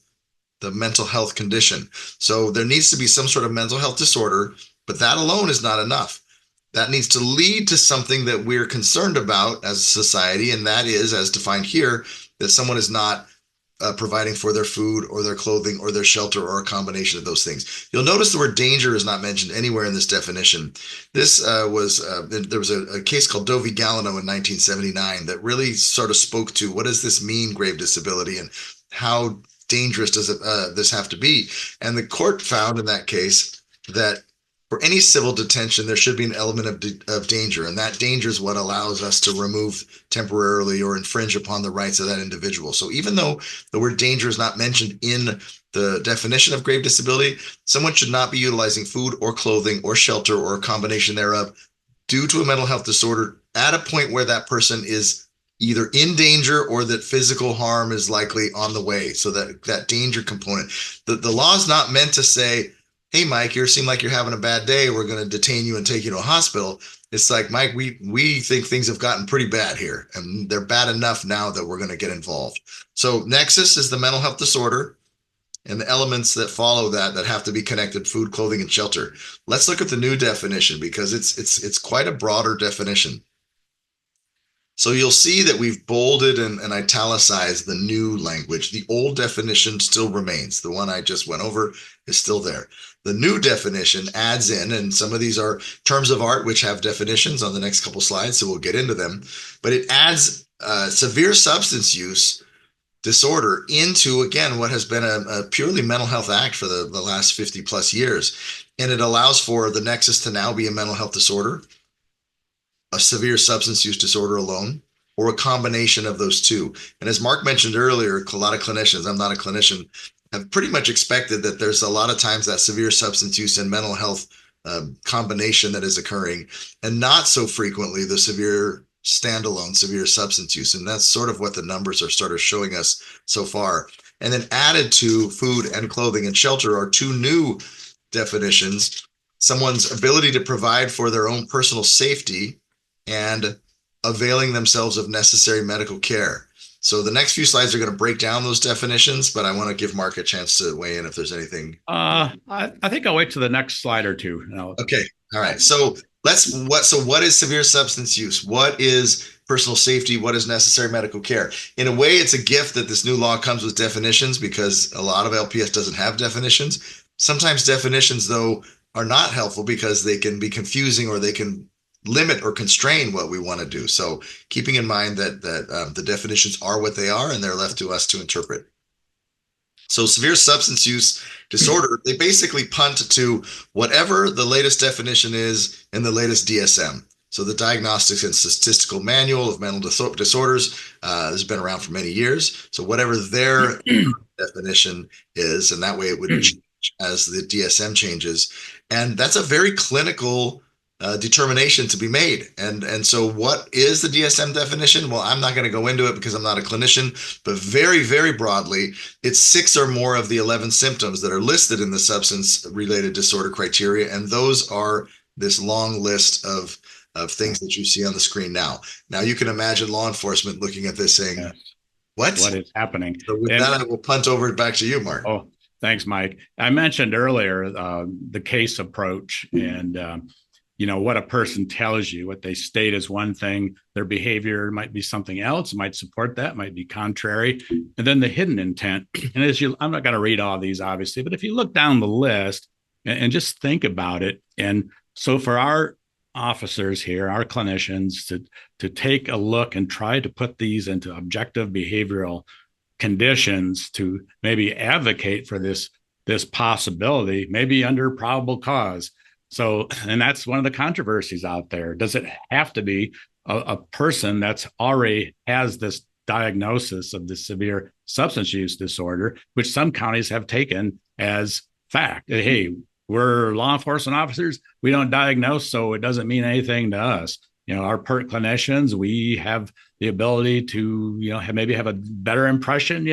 the mental health condition. So there needs to be some sort of mental health disorder, but that alone is not enough. That needs to lead to something that we're concerned about as a society, and that is, as defined here, that someone is not providing for their food or their clothing or their shelter, or a combination of those things. You'll notice the word danger is not mentioned anywhere in this definition. This there was a case called Doe v. Gallino in 1979 that really sort of spoke to, what does this mean, grave disability, and how dangerous does this have to be? And the court found in that case that for any civil detention, there should be an element of danger, and that danger is what allows us to remove temporarily or infringe upon the rights of that individual. So even though the word danger is not mentioned in the definition of grave disability, someone should not be utilizing food or clothing or shelter or a combination thereof due to a mental health disorder at a point where that person is either in danger or that physical harm is likely on the way. So that danger component, the law is not meant to say, hey, Mike, you seem like you're having a bad day, we're going to detain you and take you to a hospital. It's like, Mike, we think things have gotten pretty bad here, and they're bad enough now that we're going to get involved. So nexus is the mental health disorder and the elements that follow that have to be connected: food, clothing, and shelter. Let's look at the new definition, because it's quite a broader definition. So you'll see that we've bolded and italicized the new language. The old definition still remains. The one I just went over is still there. The new definition adds in, and some of these are terms of art which have definitions on the next couple slides, so we'll get into them, but it adds severe substance use disorder into, again, what has been a purely mental health act for the last 50 plus years. And it allows for the nexus to now be a mental health disorder, a severe substance use disorder alone, or a combination of those two. And as Mark mentioned earlier, a lot of clinicians, I'm not a clinician, have pretty much expected that there's a lot of times that severe substance use and mental health combination that is occurring, and not so frequently the severe standalone severe substance use. And that's sort of what the numbers are sort of showing us so far. And then added to food and clothing and shelter are two new definitions: someone's ability to provide for their own personal safety and availing themselves of necessary medical care. So the next few slides are going to break down those definitions, but I want to give Mark a chance to weigh in if there's anything. I think I'll wait to the next slide or two. Okay. All right. So what is severe substance use? What is personal safety? What is necessary medical care? In a way, it's a gift that this new law comes with definitions, because a lot of LPS doesn't have definitions. Sometimes definitions, though, are not helpful because they can be confusing, or they can limit or constrain what we want to do. So keeping in mind that the definitions are what they are, and they're left to us to interpret. So severe substance use disorder, they basically punt to whatever the latest definition is in the latest DSM. So the Diagnostics and Statistical Manual of Mental Disorders has been around for many years. So whatever their definition is, and that way it would change as the DSM changes. And that's a very clinical determination to be made. And so what is the DSM definition? Well, I'm not going to go into it because I'm not a clinician, but very, very broadly, it's 6 or more of the 11 symptoms that are listed in the substance related disorder criteria. And those are this long list of things that you see on the screen now. Now you can imagine law enforcement looking at this saying, what is happening? So with that, I will punt over back to you, Mark. Oh, thanks, Mike. I mentioned earlier the case approach, and what a person tells you, what they state is one thing, their behavior might be something else, might support that, might be contrary, and then the hidden intent. And I'm not going to read all these, obviously, but if you look down the list and just think about it, and so for our officers here, our clinicians, to take a look and try to put these into objective behavioral conditions to maybe advocate for this possibility, maybe under probable cause. So, and that's one of the controversies out there. Does it have to be a person that's already has this diagnosis of the severe substance use disorder, which some counties have taken as fact? Hey, we're law enforcement officers. We don't diagnose, so it doesn't mean anything to us. Our PERT clinicians, we have the ability to, maybe have a better impression,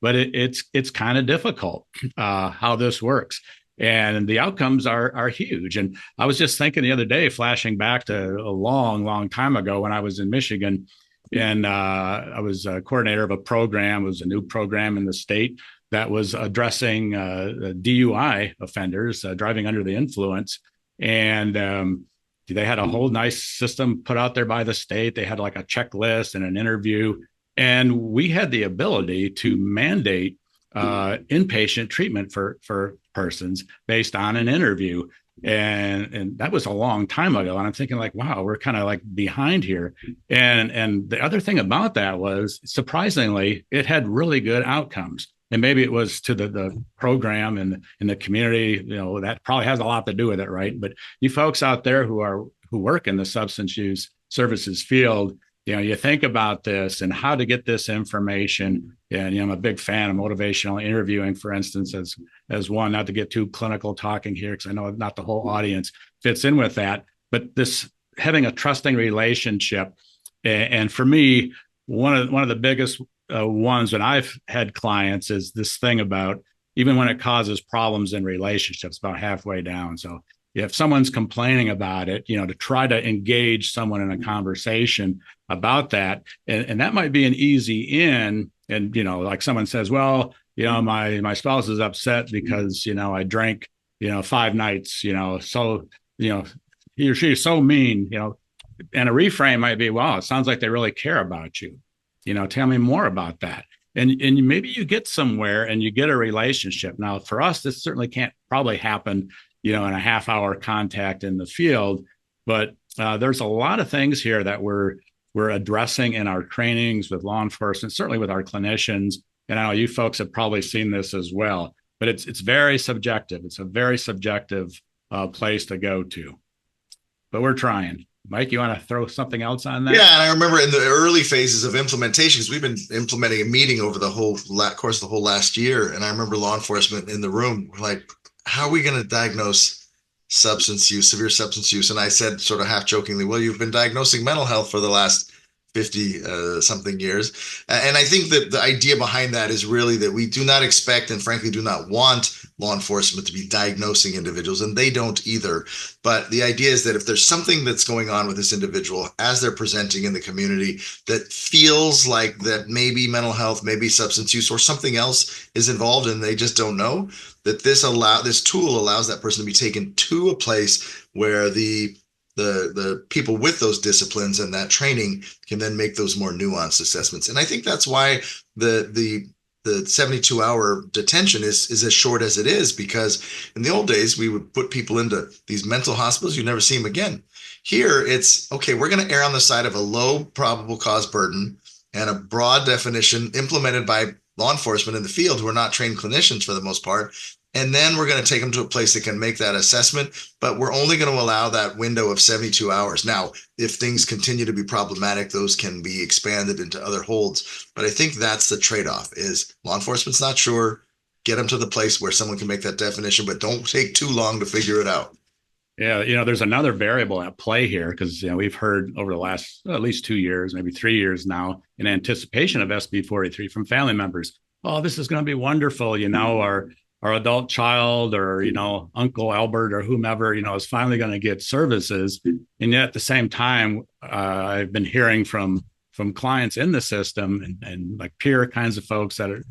but it's kind of difficult how this works. And the outcomes are huge. And I was just thinking the other day, flashing back to a long, long time ago when I was in Michigan, and I was a coordinator of a program. It was a new program in the state that was addressing DUI offenders, driving under the influence. And they had a whole nice system put out there by the state. They had like a checklist and an interview. And we had the ability to mandate inpatient treatment for persons based on an interview. And that was a long time ago. And I'm thinking like, wow, we're kind of like behind here. And the other thing about that was, surprisingly, it had really good outcomes. And maybe it was to the program and in the community, that probably has a lot to do with it, right? But you folks out there who work in the substance use services field, you think about this and how to get this information. And I'm a big fan of motivational interviewing, for instance, as one, not to get too clinical talking here, because I know not the whole audience fits in with that, but this having a trusting relationship. And for me, one of the biggest ones when I've had clients is this thing about, even when it causes problems in relationships, about halfway down. So if someone's complaining about it, to try to engage someone in a conversation about that. And that might be an easy in. And, like someone says, well, my spouse is upset because, I drank, 5 nights, so, he or she is so mean, and a reframe might be, wow, it sounds like they really care about you. Tell me more about that. And maybe you get somewhere and you get a relationship. Now, for us, this certainly can't probably happen, in a half-hour contact in the field, but there's a lot of things here that we're addressing in our trainings with law enforcement, certainly with our clinicians. And I know you folks have probably seen this as well, but it's very subjective. It's a very subjective place to go to, but we're trying. Mike, you want to throw something else on that? Yeah, and I remember in the early phases of implementation, because we've been implementing a meeting over the whole course of the whole last year, and I remember law enforcement in the room were like, how are we going to diagnose substance use, severe substance use? And I said, sort of half jokingly, well, you've been diagnosing mental health for the last 50 something years. And I think that the idea behind that is really that we do not expect and frankly do not want law enforcement to be diagnosing individuals, and they don't either. But the idea is that if there's something that's going on with this individual as they're presenting in the community that feels like that maybe mental health, maybe substance use or something else is involved and they just don't know, that this tool allows that person to be taken to a place where the people with those disciplines and that training can then make those more nuanced assessments. And I think that's why the 72-hour detention is as short as it is, because in the old days, we would put people into these mental hospitals. You'd never see them again. Here, it's, okay, we're going to err on the side of a low probable cause burden and a broad definition implemented by law enforcement in the field who are not trained clinicians for the most part. And then we're going to take them to a place that can make that assessment, but we're only going to allow that window of 72 hours. Now, if things continue to be problematic, those can be expanded into other holds. But I think that's the trade-off is law enforcement's not sure, get them to the place where someone can make that definition, but don't take too long to figure it out. Yeah, there's another variable at play here because we've heard over the last at least 2 years, maybe 3 years now, in anticipation of SB 43 from family members. Oh, this is going to be wonderful. Our adult child or Uncle Albert or whomever is finally going to get services, and yet at the same time, I've been hearing from clients in the system and like peer kinds of folks that are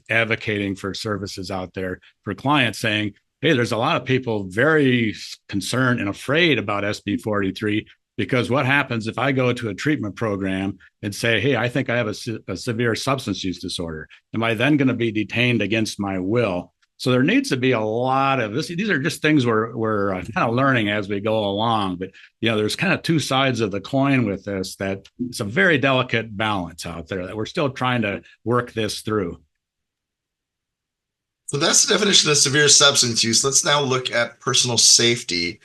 advocating for services out there for clients saying, hey, there's a lot of people very concerned and afraid about SB 43 because what happens if I go to a treatment program and say, hey, I think I have a severe substance use disorder? Am I then going to be detained against my will? So there needs to be a lot of this. These are just things we're kind of learning as we go along. But, there's kind of two sides of the coin with this, that it's a very delicate balance out there that we're still trying to work this through. So that's the definition of severe substance use. Let's now look at personal safety.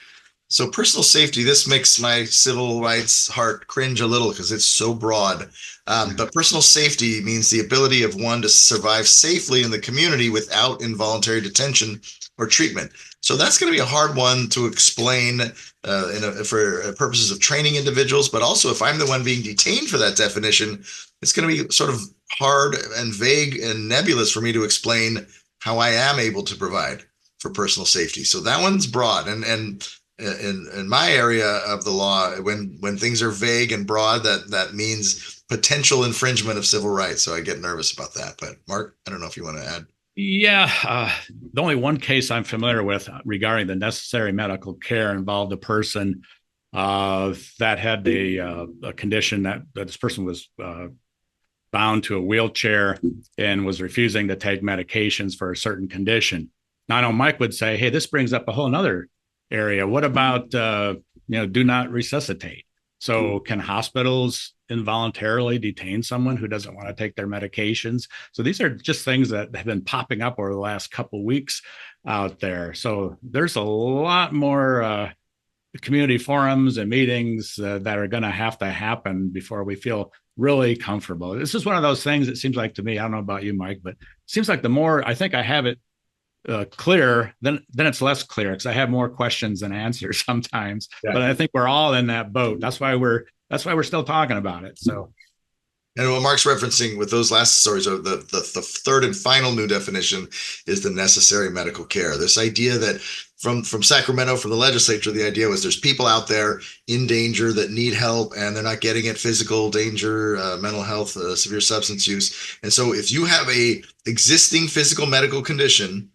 So personal safety, this makes my civil rights heart cringe a little because it's so broad. But personal safety means the ability of one to survive safely in the community without involuntary detention or treatment. So that's going to be a hard one to explain for purposes of training individuals. But also, if I'm the one being detained for that definition, it's going to be sort of hard and vague and nebulous for me to explain how I am able to provide for personal safety. So that one's broad. And in my area of the law, when things are vague and broad, that means potential infringement of civil rights. So I get nervous about that. But Mark, I don't know if you want to add. Yeah, the only one case I'm familiar with regarding the necessary medical care involved a person that had a condition that this person was bound to a wheelchair and was refusing to take medications for a certain condition. Now, I know Mike would say, hey, this brings up a whole nother area. What about, do not resuscitate? So can hospitals involuntarily detain someone who doesn't want to take their medications? So these are just things that have been popping up over the last couple of weeks out there. So there's a lot more community forums and meetings that are going to happen before we feel really comfortable. This is one of those things, it seems like to me, I don't know about you, Mike, but it seems like the more I think I have it clear, then it's less clear because I have more questions than answers sometimes. Yeah. But I think we're all in that boat. That's why we're still talking about it. So, and what Mark's referencing with those last stories, are the third and final new definition is the necessary medical care. This idea that from Sacramento, from the legislature, the idea was there's people out there in danger that need help and they're not getting it: physical danger, mental health, severe substance use. And so if you have a existing physical medical condition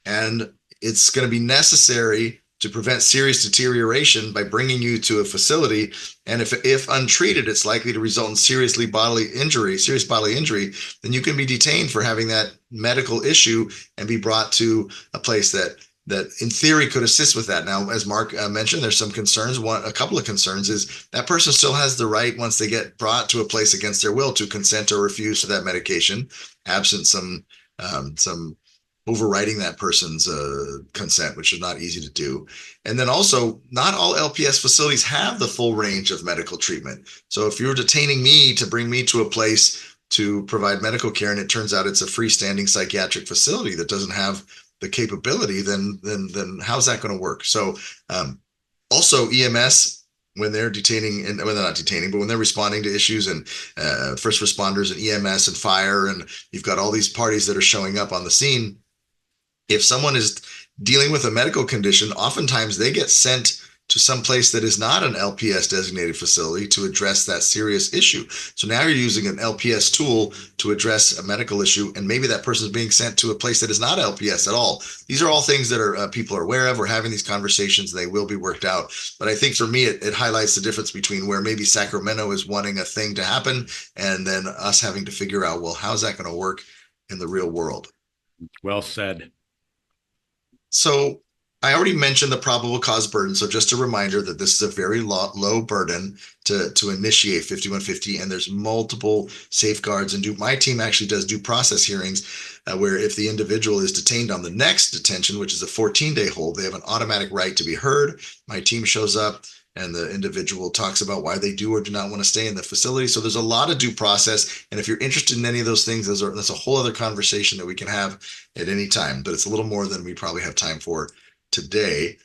and it's going to be necessary to prevent serious deterioration by bringing you to a facility, and if untreated, it's likely to result in serious bodily injury, then you can be detained for having that medical issue and be brought to a place that in theory could assist with that. Now, as Mark mentioned, there's some concerns. A couple of concerns is that person still has the right, once they get brought to a place against their will, to consent or refuse to that medication, absent some overriding that person's consent, which is not easy to do. And then also, not all LPS facilities have the full range of medical treatment. So if you're detaining me to bring me to a place to provide medical care, and it turns out it's a freestanding psychiatric facility that doesn't have the capability, then how's that going to work? So also EMS, when they're detaining, and when they're not detaining, but when they're responding to issues, and first responders and EMS and fire, and you've got all these parties that are showing up on the scene. If someone is dealing with a medical condition, oftentimes they get sent to some place that is not an LPS designated facility to address that serious issue. So now you're using an LPS tool to address a medical issue, and maybe that person is being sent to a place that is not LPS at all. These are all things that are people are aware of. We're having these conversations, and they will be worked out. But I think for me, it highlights the difference between where maybe Sacramento is wanting a thing to happen, and then us having to figure out, well, how's that going to work in the real world? Well said. So I already mentioned the probable cause burden. So just a reminder that this is a very low burden to initiate 5150. And there's multiple safeguards, and my team actually does due process hearings where if the individual is detained on the next detention, which is a 14-day hold, they have an automatic right to be heard. My team shows up and the individual talks about why they do or do not want to stay in the facility. So there's a lot of due process. And if you're interested in any of those things, that's a whole other conversation that we can have at any time, but it's a little more than we probably have time for today.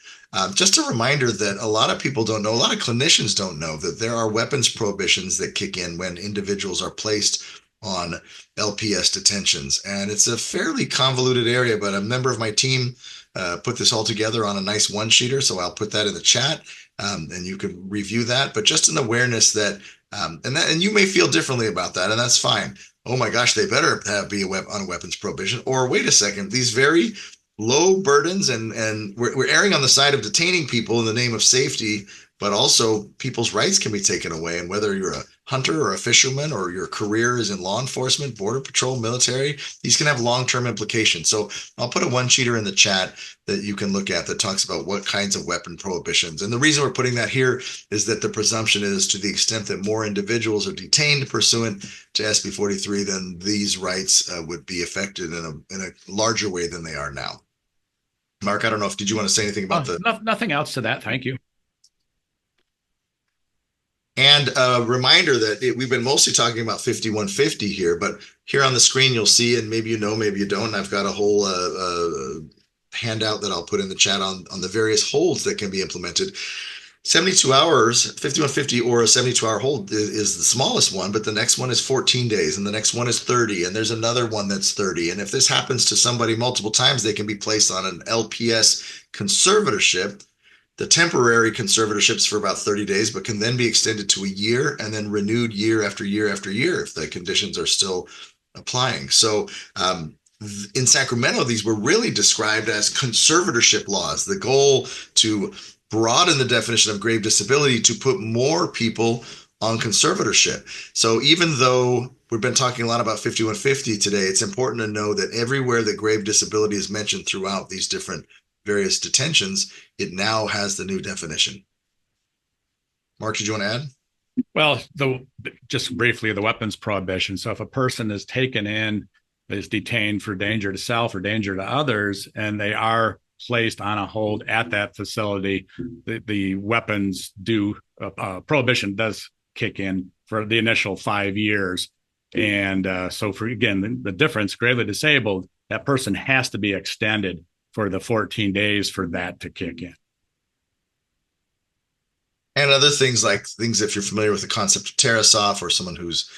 Just a reminder that a lot of people don't know, a lot of clinicians don't know that there are weapons prohibitions that kick in when individuals are placed on LPS detentions. And it's a fairly convoluted area, but a member of my team put this all together on a nice one-sheeter. So I'll put that in the chat and you can review that. But just an awareness that, and you may feel differently about that, and that's fine. Oh my gosh, they better be on a weapons prohibition. Or wait a second, these very low burdens, and we're erring on the side of detaining people in the name of safety, but also people's rights can be taken away. And whether you're a hunter or a fisherman or your career is in law enforcement, border patrol, military, these can have long-term implications. So I'll put a one-sheeter in the chat that you can look at that talks about what kinds of weapon prohibitions. And the reason we're putting that here is that the presumption is to the extent that more individuals are detained pursuant to SB 43, then these rights would be affected in a larger way than they are now. Mark, I don't know did you want to say anything about nothing else to that? Thank you. And a reminder that we've been mostly talking about 5150 here, but here on the screen, you'll see, and maybe you know, maybe you don't, I've got a whole handout that I'll put in the chat on the various holds that can be implemented. 72 hours, 5150 or a 72-hour hold is the smallest one, but the next one is 14 days and the next one is 30, and there's another one that's 30. And if this happens to somebody multiple times, they can be placed on an LPS conservatorship. The temporary conservatorships for about 30 days, but can then be extended to a year and then renewed year after year after year if the conditions are still applying. So in Sacramento, these were really described as conservatorship laws. The goal to broaden the definition of grave disability to put more people on conservatorship. So even though we've been talking a lot about 5150 today, it's important to know that everywhere that grave disability is mentioned throughout these different various detentions, it now has the new definition. Mark, did you want to add? Well, just briefly, the weapons prohibition. So if a person is taken in, is detained for danger to self or danger to others, and they are placed on a hold at that facility, the weapons prohibition does kick in for the initial 5 years. And so for, again, the difference, gravely disabled, that person has to be extended for the 14 days for that to kick in. And other things if you're familiar with the concept of TerraSoft, or someone who's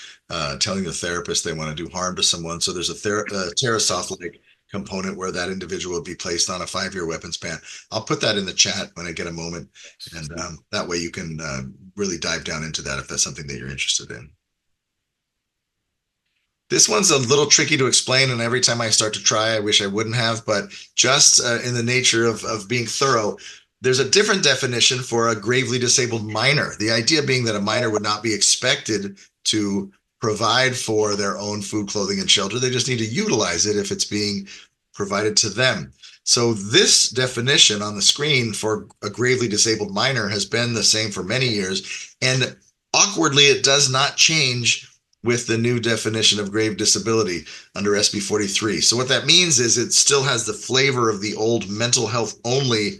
telling the therapist they want to do harm to someone. So there's a TerraSoft-like component where that individual would be placed on a 5-year weapons ban. I'll put that in the chat when I get a moment. And that way you can really dive down into that if that's something that you're interested in. This one's a little tricky to explain, and every time I start to try, I wish I wouldn't have, but just in the nature of being thorough, there's a different definition for a gravely disabled minor. The idea being that a minor would not be expected to provide for their own food, clothing, and shelter. They just need to utilize it if it's being provided to them. So this definition on the screen for a gravely disabled minor has been the same for many years, and awkwardly, it does not change with the new definition of grave disability under SB 43. So what that means is it still has the flavor of the old mental health only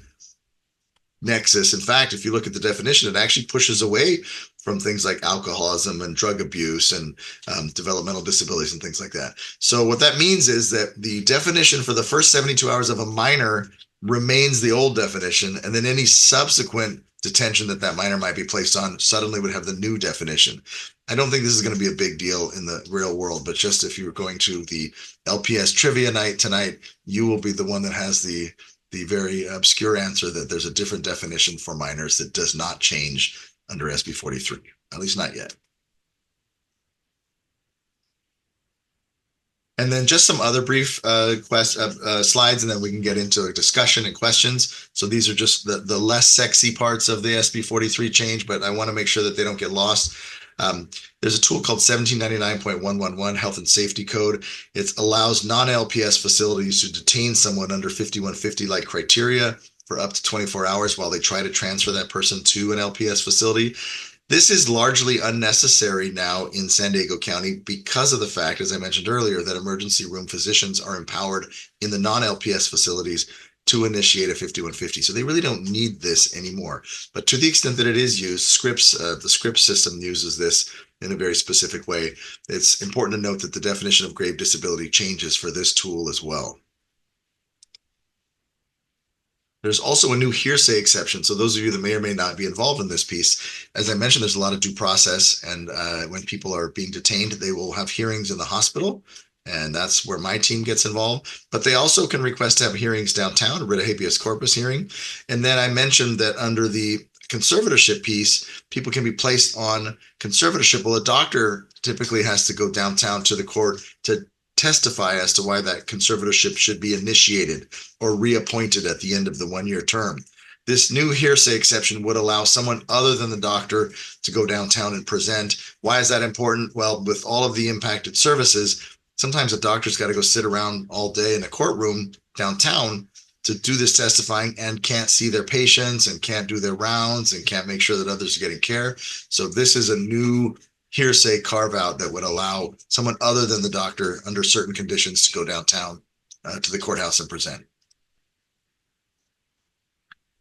nexus. In fact, if you look at the definition, it actually pushes away from things like alcoholism and drug abuse and developmental disabilities and things like that. So what that means is that the definition for the first 72 hours of a minor remains the old definition, and then any subsequent detention that minor might be placed on suddenly would have the new definition. I don't think this is going to be a big deal in the real world, but just if you're going to the LPS trivia night tonight, you will be the one that has the very obscure answer that there's a different definition for minors that does not change under SB 43, at least not yet. And then just some other brief slides, and then we can get into a discussion and questions. So these are just the less sexy parts of the SB 43 change, but I want to make sure that they don't get lost. There's a tool called 1799.111 Health and Safety Code. It allows non-LPS facilities to detain someone under 5150 like criteria for up to 24 hours while they try to transfer that person to an LPS facility. This is largely unnecessary now in San Diego County because of the fact, as I mentioned earlier, that emergency room physicians are empowered in the non-LPS facilities to initiate a 5150. So they really don't need this anymore. But to the extent that it is used, the Scripps system uses this in a very specific way. It's important to note that the definition of grave disability changes for this tool as well. There's also a new hearsay exception. So those of you that may or may not be involved in this piece, as I mentioned, there's a lot of due process. And when people are being detained, they will have hearings in the hospital. And that's where my team gets involved. But they also can request to have hearings downtown, a writ of habeas corpus hearing. And then I mentioned that under the conservatorship piece, people can be placed on conservatorship. Well, a doctor typically has to go downtown to the court to testify as to why that conservatorship should be initiated or reappointed at the end of the 1-year term. This new hearsay exception would allow someone other than the doctor to go downtown and present. Why is that important? Well, with all of the impacted services, sometimes a doctor's got to go sit around all day in a courtroom downtown to do this testifying and can't see their patients and can't do their rounds and can't make sure that others are getting care. So this is a new hearsay carve out that would allow someone other than the doctor under certain conditions to go downtown to the courthouse and present.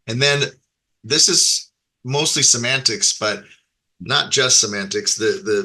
And then this is mostly semantics, but not just semantics.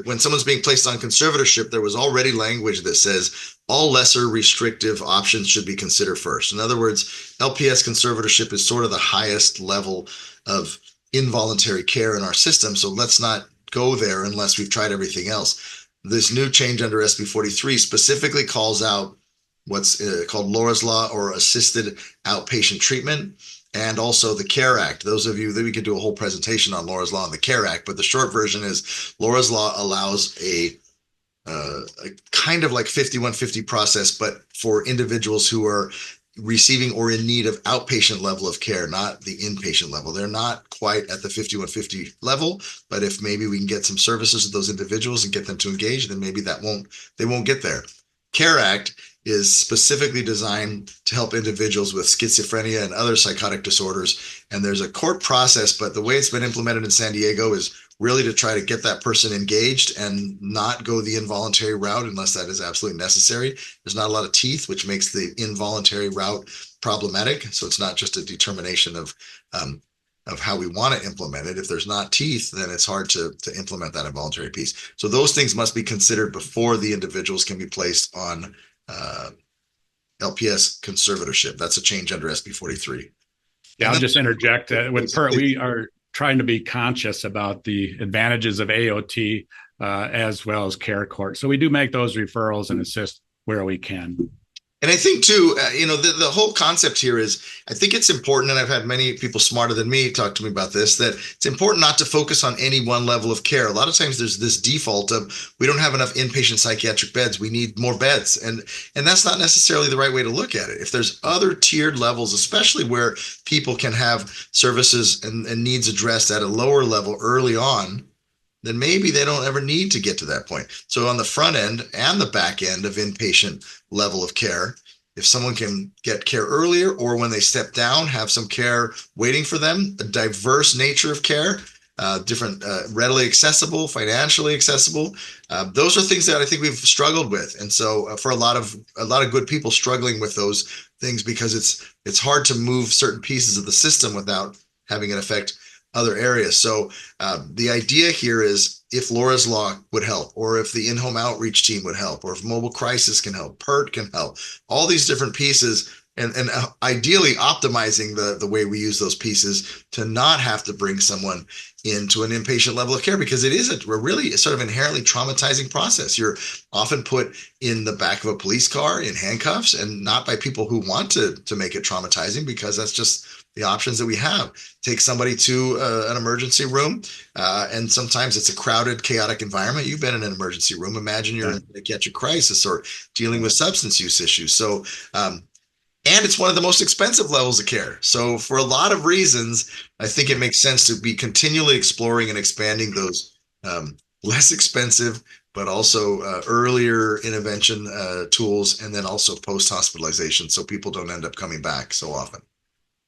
When someone's being placed on conservatorship, there was already language that says all lesser restrictive options should be considered first. In other words, LPS conservatorship is sort of the highest level of involuntary care in our system. So let's not go there unless we've tried everything else. This new change under SB 43 specifically calls out what's called Laura's Law or assisted outpatient treatment, and also the CARE Act. Those of you that we could do a whole presentation on Laura's Law and the CARE Act, but the short version is Laura's Law allows a kind of like 5150 process, but for individuals who are receiving or in need of outpatient level of care, not the inpatient level. They're not quite at the 5150 level, but if maybe we can get some services to those individuals and get them to engage, then maybe they won't get there. CARE Act is specifically designed to help individuals with schizophrenia and other psychotic disorders. And there's a court process, but the way it's been implemented in San Diego is really to try to get that person engaged and not go the involuntary route unless that is absolutely necessary. There's not a lot of teeth, which makes the involuntary route problematic. So it's not just a determination of how we want to implement it. If there's not teeth, then it's hard to implement that involuntary piece. So those things must be considered before the individuals can be placed on LPS conservatorship. That's a change under SB 43. Yeah, I'll just interject. With PERT, we are trying to be conscious about the advantages of AOT as well as care court. So we do make those referrals and assist where we can. And I think too, the whole concept here is, I think it's important, and I've had many people smarter than me talk to me about this, that it's important not to focus on any one level of care. A lot of times there's this default of, we don't have enough inpatient psychiatric beds, we need more beds. And that's not necessarily the right way to look at it. If there's other tiered levels, especially where people can have services and needs addressed at a lower level early on, then maybe they don't ever need to get to that point. So on the front end and the back end of inpatient level of care, if someone can get care earlier or when they step down, have some care waiting for them, a diverse nature of care, different, readily accessible, financially accessible. Those are things that I think we've struggled with. And so for a lot of good people struggling with those things, because it's hard to move certain pieces of the system without having it affect other areas. So the idea here is, if Laura's Law would help, or if the in-home outreach team would help, or if mobile crisis can help, PERT can help, all these different pieces, and ideally optimizing the way we use those pieces to not have to bring someone into an inpatient level of care, because it is a really sort of inherently traumatizing process. You're often put in the back of a police car in handcuffs, and not by people who want to make it traumatizing, because that's just the options that we have. Take somebody to an emergency room, and sometimes it's a crowded, chaotic environment. You've been in an emergency room. Imagine you're in a psychiatric crisis or dealing with substance use issues. So, and it's one of the most expensive levels of care. So for a lot of reasons, I think it makes sense to be continually exploring and expanding those less expensive, but also earlier intervention tools, and then also post-hospitalization, so people don't end up coming back so often.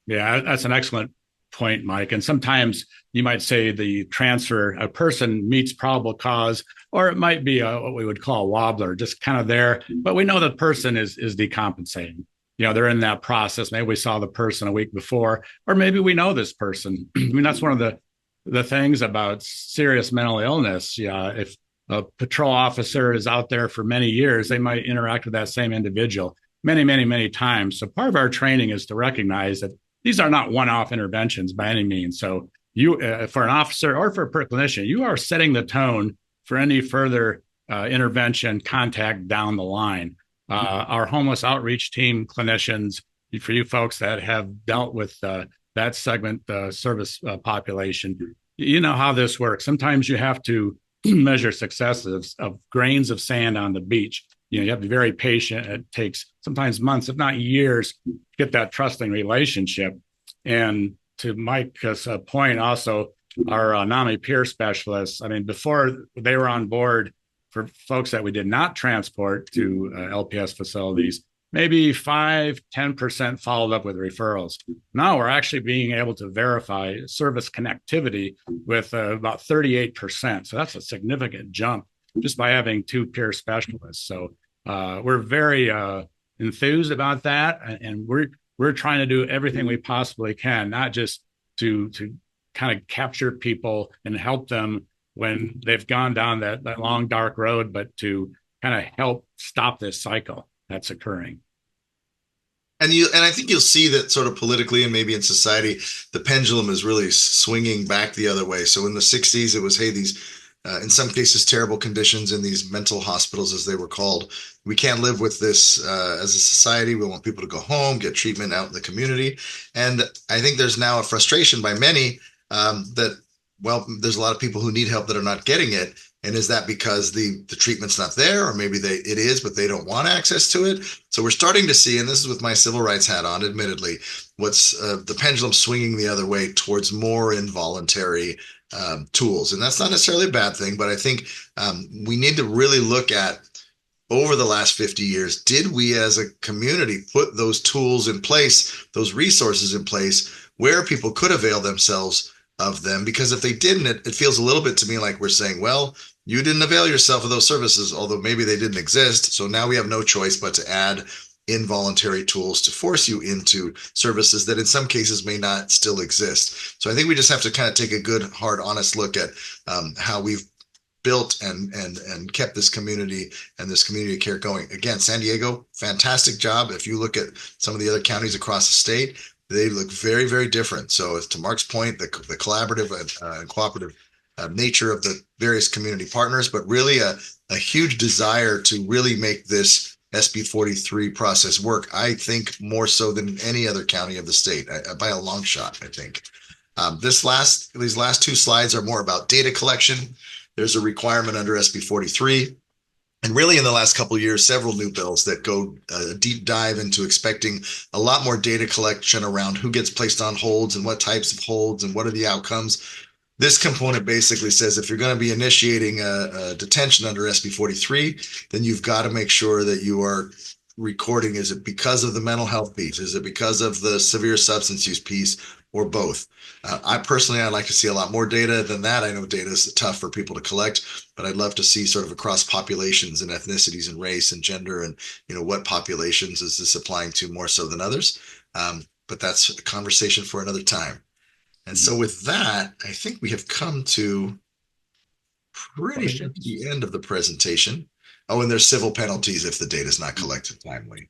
Yeah, that's an excellent point, Mike. And sometimes you might say the transfer, a person meets probable cause, or it might be what we would call a wobbler, just kind of there. But we know the person is decompensating. They're in that process. Maybe we saw the person a week before, or maybe we know this person. I mean, that's one of the things about serious mental illness. Yeah, if a patrol officer is out there for many years, they might interact with that same individual many, many, many times. So part of our training is to recognize that these are not one-off interventions by any means. So you, for an officer or for a clinician, you are setting the tone for any further intervention contact down the line. Our homeless outreach team clinicians, for you folks that have dealt with that segment service population, you know how this works. Sometimes you have to measure successes of grains of sand on the beach. You have to be very patient. It takes sometimes months, if not years, to get that trusting relationship. And to Mike's point, also, our NAMI peer specialists, I mean, before they were on board, for folks that we did not transport to LPS facilities, maybe 5-10% followed up with referrals. Now we're actually being able to verify service connectivity with about 38%. So that's a significant jump just by having 2 peer specialists. So we're very enthused about that, and we're trying to do everything we possibly can, not just to kind of capture people and help them when they've gone down that long dark road, but to kind of help stop this cycle that's occurring. And I think you'll see that sort of politically and maybe in society, the pendulum is really swinging back the other way. So in the 60s, it was, hey, these, in some cases, terrible conditions in these mental hospitals, as they were called. We can't live with this as a society. We want people to go home, get treatment out in the community. And I think there's now a frustration by many that, well, there's a lot of people who need help that are not getting it. And is that because the treatment's not there, or maybe it is, but they don't want access to it? So we're starting to see, and this is with my civil rights hat on, admittedly, what's the pendulum swinging the other way towards more involuntary tools. And that's not necessarily a bad thing, but I think we need to really look at, over the last 50 years, did we as a community put those tools in place, those resources in place, where people could avail themselves of them? Because if they didn't, it feels a little bit to me like we're saying, well, you didn't avail yourself of those services, although maybe they didn't exist. So now we have no choice but to add involuntary tools to force you into services that in some cases may not still exist. So I think we just have to kind of take a good, hard, honest look at how we've built and kept this community and this community care going. Again, San Diego, fantastic job. If you look at some of the other counties across the state, they look very, very different. So to Mark's point, the collaborative and cooperative nature of the various community partners, but really a huge desire to really make this SB 43 process work. I think more so than any other county of the state, by a long shot, I think. These last 2 slides are more about data collection. There's a requirement under SB 43. And really in the last couple of years, several new bills that go deep dive into expecting a lot more data collection around who gets placed on holds and what types of holds and what are the outcomes. This component basically says if you're going to be initiating a detention under SB 43, then you've got to make sure that you are recording, is it because of the mental health piece? Is it because of the severe substance use piece, or both? I'd like to see a lot more data than that. I know data is tough for people to collect, but I'd love to see sort of across populations and ethnicities and race and gender and, what populations is this applying to more so than others. But that's a conversation for another time. And so with that, I think we have come to pretty much the end of the presentation. Oh, and there's civil penalties if the data is not collected timely.